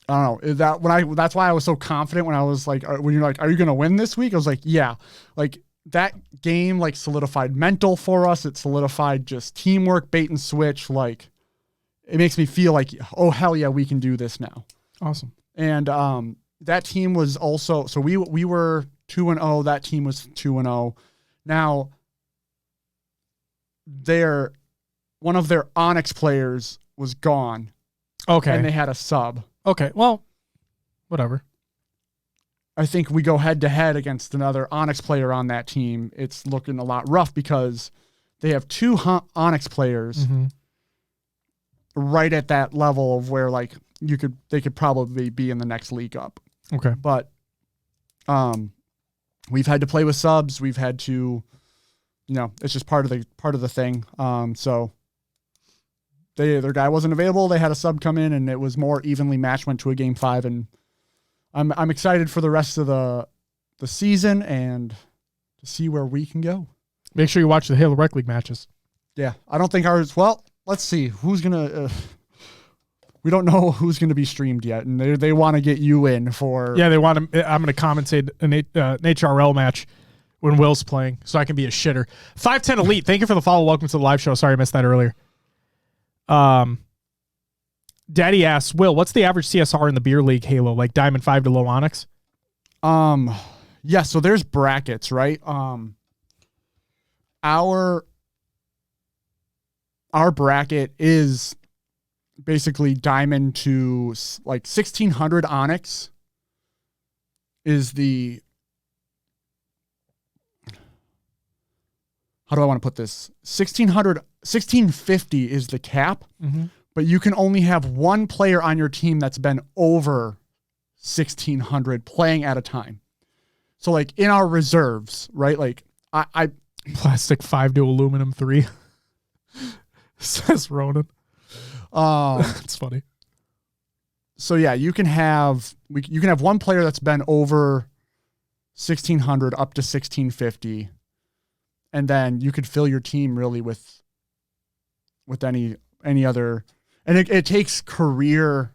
don't know, that's why I was so confident when I was like, when you're like, are you going to win this week? I was like, yeah. Like that game like solidified mental for us. It solidified just teamwork, bait and switch. Like it makes me feel like, oh hell yeah, we can do this now. Awesome. And that team was also, so we were 2-0. That team was 2-0. Now one of their Onyx players was gone. Okay. And they had a sub. Okay. Well, whatever. I think we go head to head against another Onyx player on that team. It's looking a lot rough because they have 2 Onyx players right at that level of where like they could probably be in the next league up. Okay. But we've had to play with subs. We've had to, you know, it's just part of the thing. So their guy wasn't available. They had a sub come in, and it was more evenly matched. Went to a game 5, and I'm excited for the rest of the season and to see where we can go. Make sure you watch the Halo Rec League matches. Yeah, I don't think ours. Well, let's see who's gonna. We don't know who's gonna be streamed yet, and they want to get you in for. Yeah, they want to. I'm gonna commentate an HRL match when Will's playing, so I can be a shitter. 510 Elite, thank you for the follow. Welcome to the live show. Sorry I missed that earlier. Daddy asks, Will, what's the average CSR in the beer league Halo? Like Diamond 5 to low Onyx? Yeah, so there's brackets, right? Our bracket is basically Diamond to like 1600 Onyx is the, how do I want to put this? 1650 is the cap, but you can only have one player on your team that's been over 1600 playing at a time. So like in our reserves, right? Like I Plastic 5 to aluminum 3 says Ronan. It's funny. So yeah, you can have one player that's been over 1600 up to 1650, and then you could fill your team really with any other, and it takes career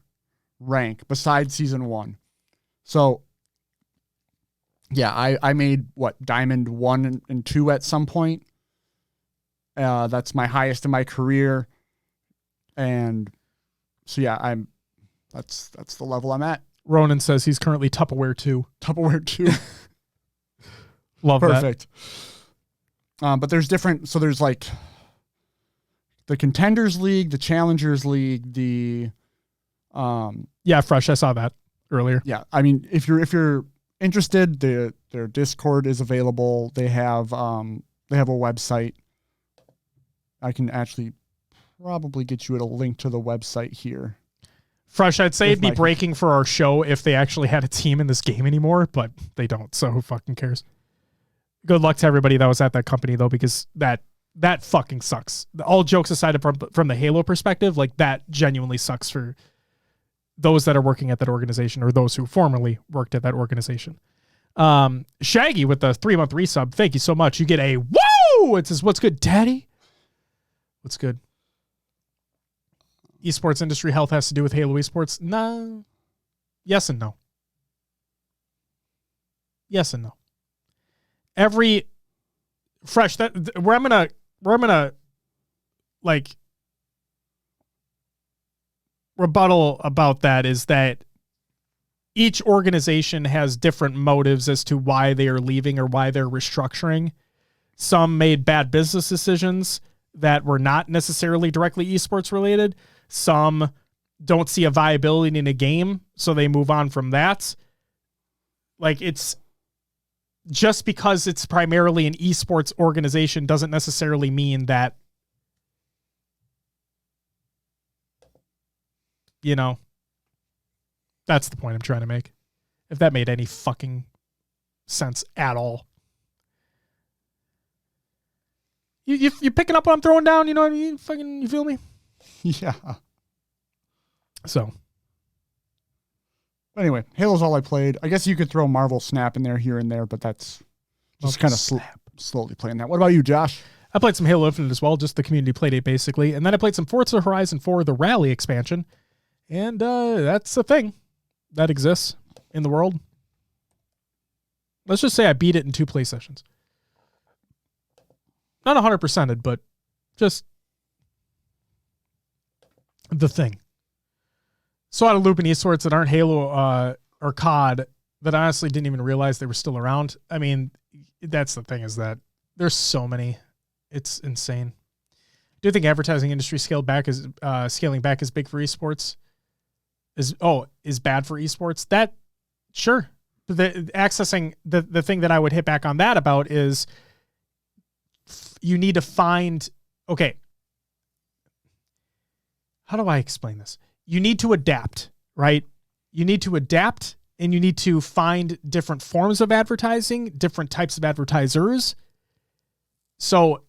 rank besides season 1. So yeah, I made Diamond 1 and 2 at some point. That's my highest in my career. And so yeah, that's the level I'm at. Ronan says he's currently Tupperware 2. Tupperware 2. Love Perfect. That. But there's different, so there's like the Contenders League, the Challengers League, the yeah, Fresh, I saw that earlier. Yeah. I mean, if you're interested, their Discord is available. They have a website. I can actually probably get you a link to the website here. Fresh, I'd say it'd be breaking for our show if they actually had a team in this game anymore, but they don't, so who fucking cares? Good luck to everybody that was at that company, though, because that fucking sucks. All jokes aside from the Halo perspective, like that genuinely sucks for those that are working at that organization or those who formerly worked at that organization. Shaggy with the 3-month resub, thank you so much. You get a woo! It says, what's good, daddy? What's good? Esports industry health has to do with Halo esports? No. Yes and no. Yes and no. Every Fresh that where I'm gonna like rebuttal about that is that each organization has different motives as to why they are leaving or why they're restructuring. Some made bad business decisions that were not necessarily directly esports related. Some don't see a viability in a game, so they move on from that. Like, it's just because it's primarily an esports organization doesn't necessarily mean that, you know, that's the point I'm trying to make. If that made any fucking sense at all. You picking up what I'm throwing down? You know what I mean? Fucking, you feel me? Yeah. So. Anyway, Halo's all I played. I guess you could throw Marvel Snap in there here and there, but that's just kind of slowly playing that. What about you, Josh? I played some Halo Infinite as well, just the community playdate basically. And then I played some Forza Horizon 4, the Rally expansion. And that's a thing that exists in the world. Let's just say I beat it in 2 play sessions. Not 100%ed, but just the thing. So out of loop in esports that aren't Halo or COD that I honestly didn't even realize they were still around. I mean, that's the thing, is that there's so many. It's insane. Do you think advertising industry scaling back is big for esports? Is bad for esports? That, sure. But accessing the thing that I would hit back on that about is you need to find, okay, how do I explain this? You need to adapt, right? You need to adapt, and you need to find different forms of advertising, different types of advertisers. So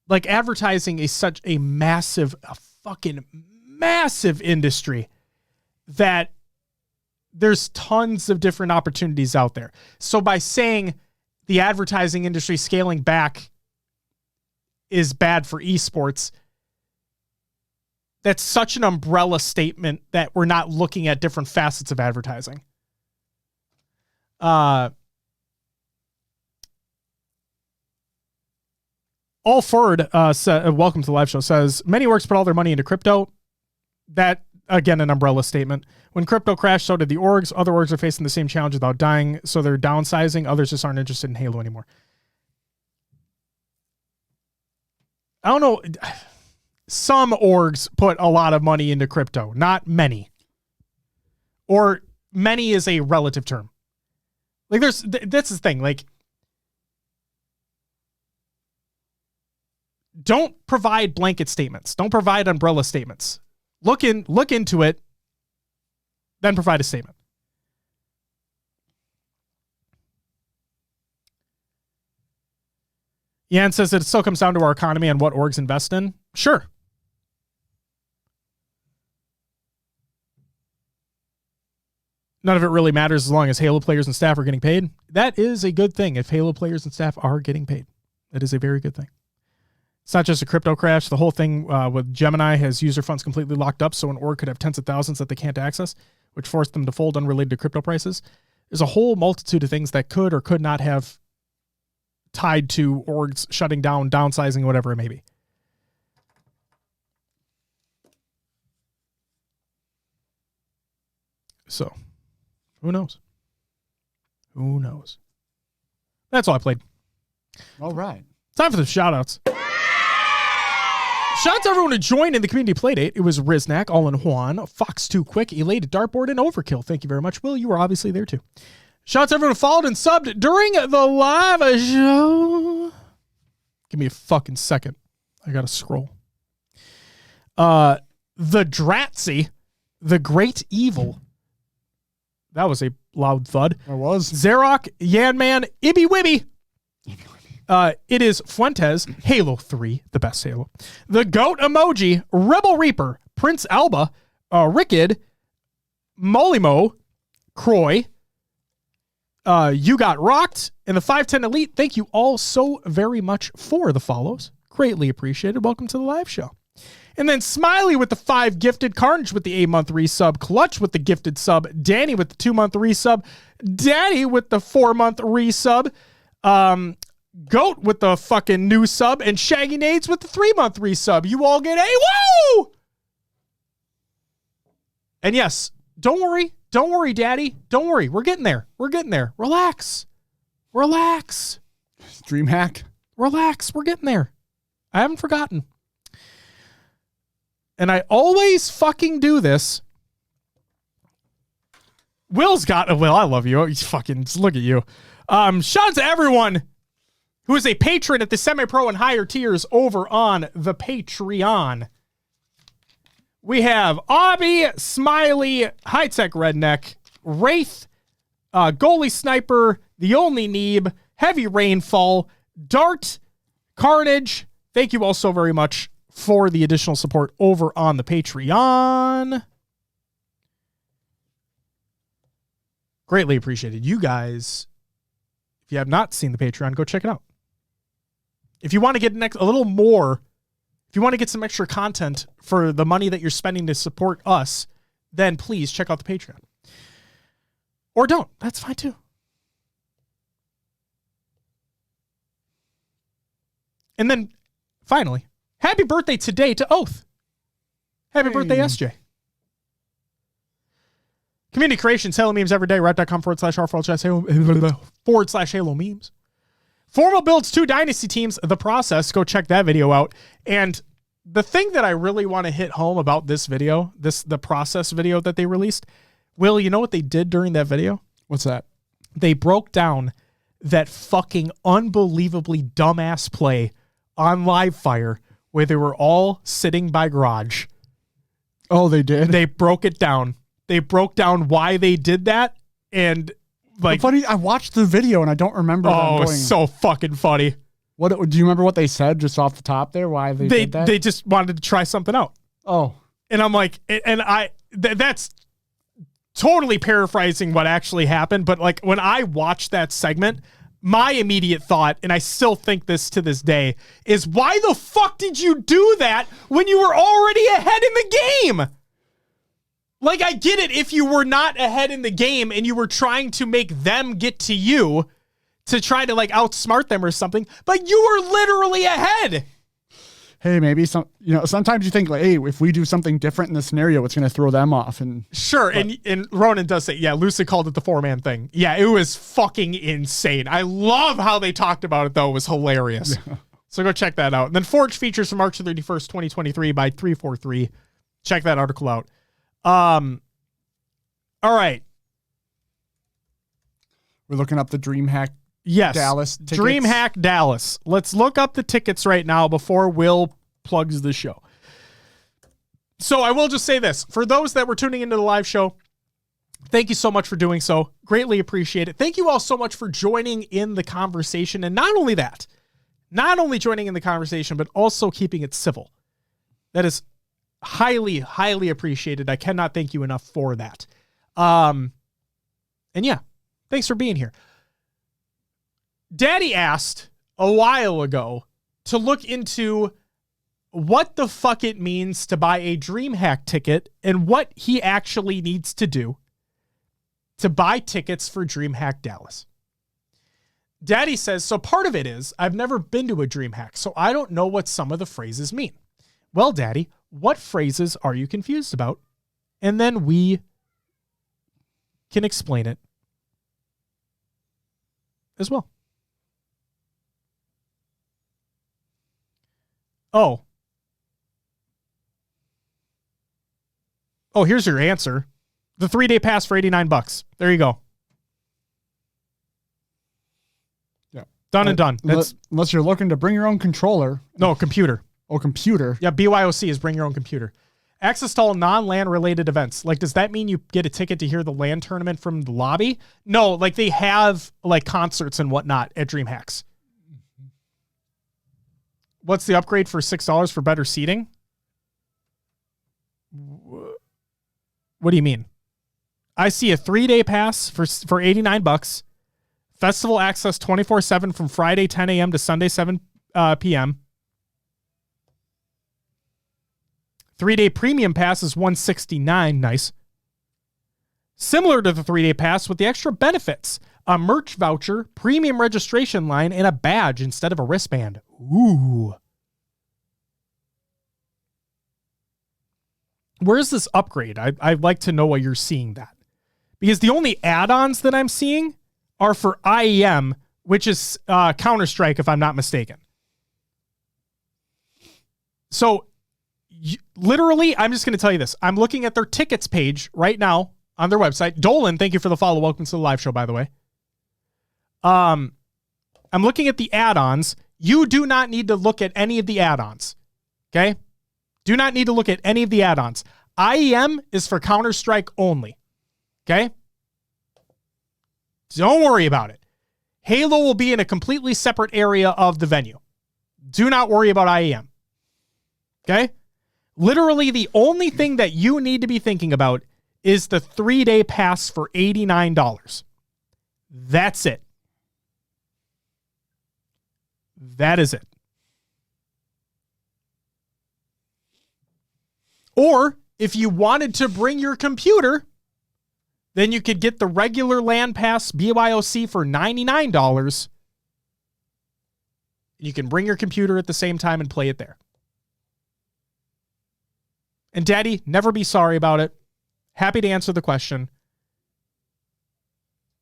like advertising is such a fucking massive industry that there's tons of different opportunities out there. So by saying the advertising industry scaling back is bad for esports, that's such an umbrella statement that we're not looking at different facets of advertising. Alford, welcome to the live show, says, many orgs put all their money into crypto. That, again, an umbrella statement. When crypto crashed, so did the orgs. Other orgs are facing the same challenge without dying, so they're downsizing. Others just aren't interested in Halo anymore. I don't know. Some orgs put a lot of money into crypto, not many. Or many is a relative term. Like that's the thing. Like, don't provide blanket statements. Don't provide umbrella statements. Look into it, then provide a statement. Yan says that it still comes down to our economy and what orgs invest in. Sure. None of it really matters as long as Halo players and staff are getting paid. That is a good thing if Halo players and staff are getting paid. That is a very good thing. It's not just a crypto crash. The whole thing with Gemini has user funds completely locked up, so an org could have tens of thousands that they can't access, which forced them to fold unrelated to crypto prices. There's a whole multitude of things that could or could not have tied to orgs shutting down, downsizing, whatever it may be. So, who knows? Who knows? That's all I played. All right. Time for the shout-outs. Shout out to everyone who joined in the community playdate. It was Riznak, All in Juan, Fox 2 Quick, Elated Dartboard, and Overkill. Thank you very much, Will. You were obviously there too. Shout out to everyone who followed and subbed during the live show. Give me a fucking second. I gotta scroll. The Dratsy, the Great Evil. That was a loud thud. It was. Xerox, Yanman, Ibby Wibby. It is Fuentes, Halo 3, the best Halo. The Goat Emoji, Rebel Reaper, Prince Alba, Rickid, Molimo, Croy, You Got Rocked, and the 510 Elite. Thank you all so very much for the follows. Greatly appreciated. Welcome to the live show. And then Smiley with the 5 gifted, Carnage with the 8-month resub, Clutch with the gifted sub, Danny with the 2-month resub, Daddy with the 4-month resub, Goat with the fucking new sub, and Shaggy Nades with the 3-month resub. You all get a woo! And yes, don't worry, Daddy. Don't worry. We're getting there. Relax. DreamHack. Relax. We're getting there. I haven't forgotten. And I always fucking do this. Will, I love you. He's fucking, look at you. Shout out to everyone who is a patron at the semi-pro and higher tiers over on the Patreon. We have Obby, Smiley, High Tech Redneck, Wraith, Goalie Sniper, The Only Neeb, Heavy Rainfall, Dart, Carnage. Thank you all so very much for the additional support over on the Patreon. Greatly appreciated. You guys, if you have not seen the Patreon, go check it out. If you want to get a little more, if you want to get some extra content for the money that you're spending to support us, then please check out the Patreon. Or don't. That's fine too. And then finally, happy birthday today to Oath. Happy birthday, SJ. Community creations, Halo memes every day, right.com/r/Halo memes. Formal builds 2 Dynasty teams, the process. Go check that video out. And the thing that I really want to hit home about this video, the process video that they released, Will, you know what they did during that video? What's that? They broke down that fucking unbelievably dumbass play on Livefire where they were all sitting by garage. Oh, they did? They broke it down. They broke down why they did that, and like, funny, I watched the video and I don't remember. Oh, it's so fucking funny. What do you remember what they said just off the top there? Why they did that? They just wanted to try something out. Oh, and I'm like, that's totally paraphrasing what actually happened. But like when I watched that segment, my immediate thought, and I still think this to this day, is why the fuck did you do that when you were already ahead in the game? Like, I get it if you were not ahead in the game and you were trying to make them get to you to try to like outsmart them or something, but you were literally ahead. Hey, maybe sometimes you think like, hey, if we do something different in the scenario, it's going to throw them off. And sure. And Ronan does say, yeah, Lucy called it the 4-man thing. Yeah, it was fucking insane. I love how they talked about it though. It was hilarious. Yeah. So go check that out. And then Forge features from March 31st, 2023 by 343. Check that article out. All right. We're looking up the DreamHack. Yes. Dallas tickets. DreamHack Dallas. Let's look up the tickets right now before Will plugs the show. So I will just say this. For those that were tuning into the live show, thank you so much for doing so. Greatly appreciate it. Thank you all so much for joining in the conversation. And not only that, not only joining in the conversation, but also keeping it civil. That is highly, highly appreciated. I cannot thank you enough for that. And yeah, thanks for being here. Daddy asked a while ago to look into what the fuck it means to buy a DreamHack ticket and what he actually needs to do to buy tickets for DreamHack Dallas. Daddy says, so part of it is I've never been to a DreamHack, so I don't know what some of the phrases mean. Well, Daddy, what phrases are you confused about? And then we can explain it as well. Oh, here's your answer. The 3-day pass for $89. There you go. Yeah. Done and done. Unless you're looking to bring your own controller. No, computer. Oh, computer. Yeah, BYOC is bring your own computer. Access to all non-LAN related events. Like, does that mean you get a ticket to hear the LAN tournament from the lobby? No, like they have like concerts and whatnot at DreamHacks. What's the upgrade for $6 for better seating? What do you mean? I see a 3-day pass for $89. Festival access 24/7 from Friday 10 a.m. to Sunday 7 p.m. 3-day premium pass is $169. Nice. Similar to the 3-day pass with the extra benefits. A merch voucher, premium registration line, and a badge instead of a wristband. Ooh. Where's this upgrade? I'd like to know why you're seeing that. Because the only add-ons that I'm seeing are for IEM, which is Counter-Strike, if I'm not mistaken. So, literally, I'm just going to tell you this. I'm looking at their tickets page right now on their website. Dolan, thank you for the follow. Welcome to the live show, by the way. I'm looking at the add-ons. You do not need to look at any of the add-ons. Okay? Do not need to look at any of the add-ons. IEM is for Counter-Strike only. Okay? Don't worry about it. Halo will be in a completely separate area of the venue. Do not worry about IEM. Okay? Literally, the only thing that you need to be thinking about is the 3-day pass for $89. That's it. That is it. Or if you wanted to bring your computer, then you could get the regular LAN pass BYOC for $99. You can bring your computer at the same time and play it there. And Daddy, never be sorry about it. Happy to answer the question.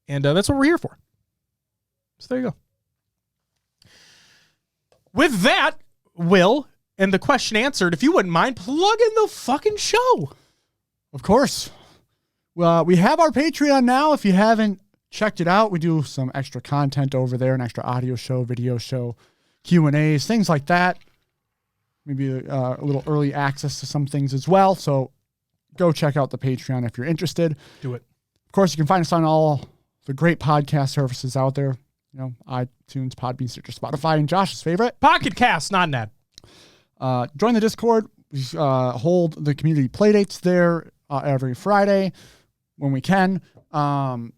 And that's what we're here for. So there you go. With that, Will, and the question answered, if you wouldn't mind, plug in the fucking show. Of course. Well, we have our Patreon now. If you haven't checked it out, we do some extra content over there, an extra audio show, video show, Q&As, things like that. Maybe a little early access to some things as well. So go check out the Patreon if you're interested. Do it. Of course, you can find us on all the great podcast services out there. iTunes, Podbean, Stitcher, Spotify, and Josh's favorite, Pocket Cast, not an ad. Join the Discord. We hold the community playdates there every Friday when we can. Every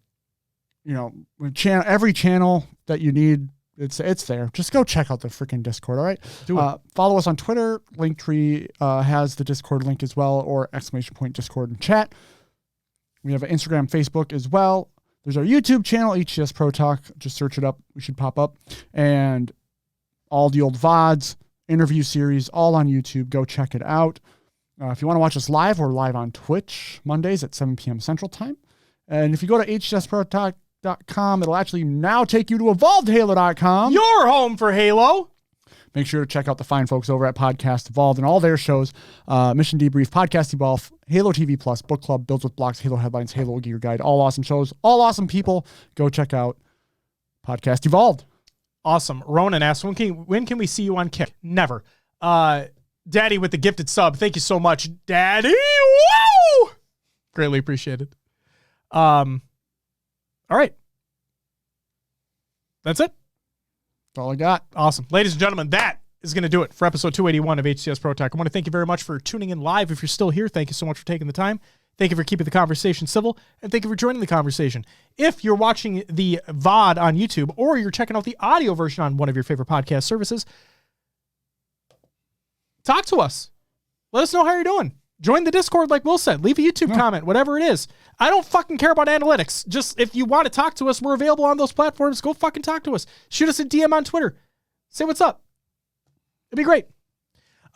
channel that you need, it's there. Just go check out the freaking Discord, all right? Do it. Follow us on Twitter. Linktree has the Discord link as well, or !Discord and chat. We have an Instagram, Facebook as well. There's our YouTube channel, HCS Pro Talk. Just search it up. We should pop up. And all the old VODs, interview series, all on YouTube. Go check it out. If you want to watch us live, we're live on Twitch Mondays at 7 p.m. Central Time. And if you go to hcsprotalk.com, it'll actually now take you to evolvedhalo.com. Your home for Halo. Make sure to check out the fine folks over at Podcast Evolved and all their shows. Mission Debrief, Podcast Evolve, Halo TV Plus, Book Club, Builds with Blocks, Halo Headlines, Halo Gear Guide. All awesome shows, all awesome people. Go check out Podcast Evolved. Awesome. Ronan asks, when can we see you on Kick? Never. Daddy with the gifted sub. Thank you so much, Daddy. Woo! Greatly appreciated. All right. That's it. That's all I got. Awesome. Ladies and gentlemen, that is going to do it for episode 281 of HCS Pro Talk. I want to thank you very much for tuning in live. If you're still here, thank you so much for taking the time. Thank you for keeping the conversation civil, and thank you for joining the conversation. If you're watching the VOD on YouTube or you're checking out the audio version on one of your favorite podcast services, talk to us. Let us know how you're doing. Join the Discord like Will said. Leave a YouTube comment, whatever it is. I don't fucking care about analytics. Just if you want to talk to us, we're available on those platforms. Go fucking talk to us. Shoot us a DM on Twitter. Say what's up. It'd be great.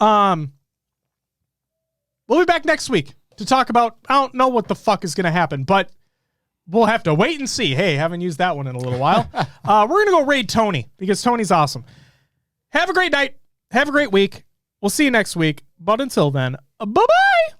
We'll be back next week to talk about, I don't know what the fuck is going to happen, but we'll have to wait and see. Hey, haven't used that one in a little while. We're going to go raid Tony because Tony's awesome. Have a great night. Have a great week. We'll see you next week. But until then, bye-bye.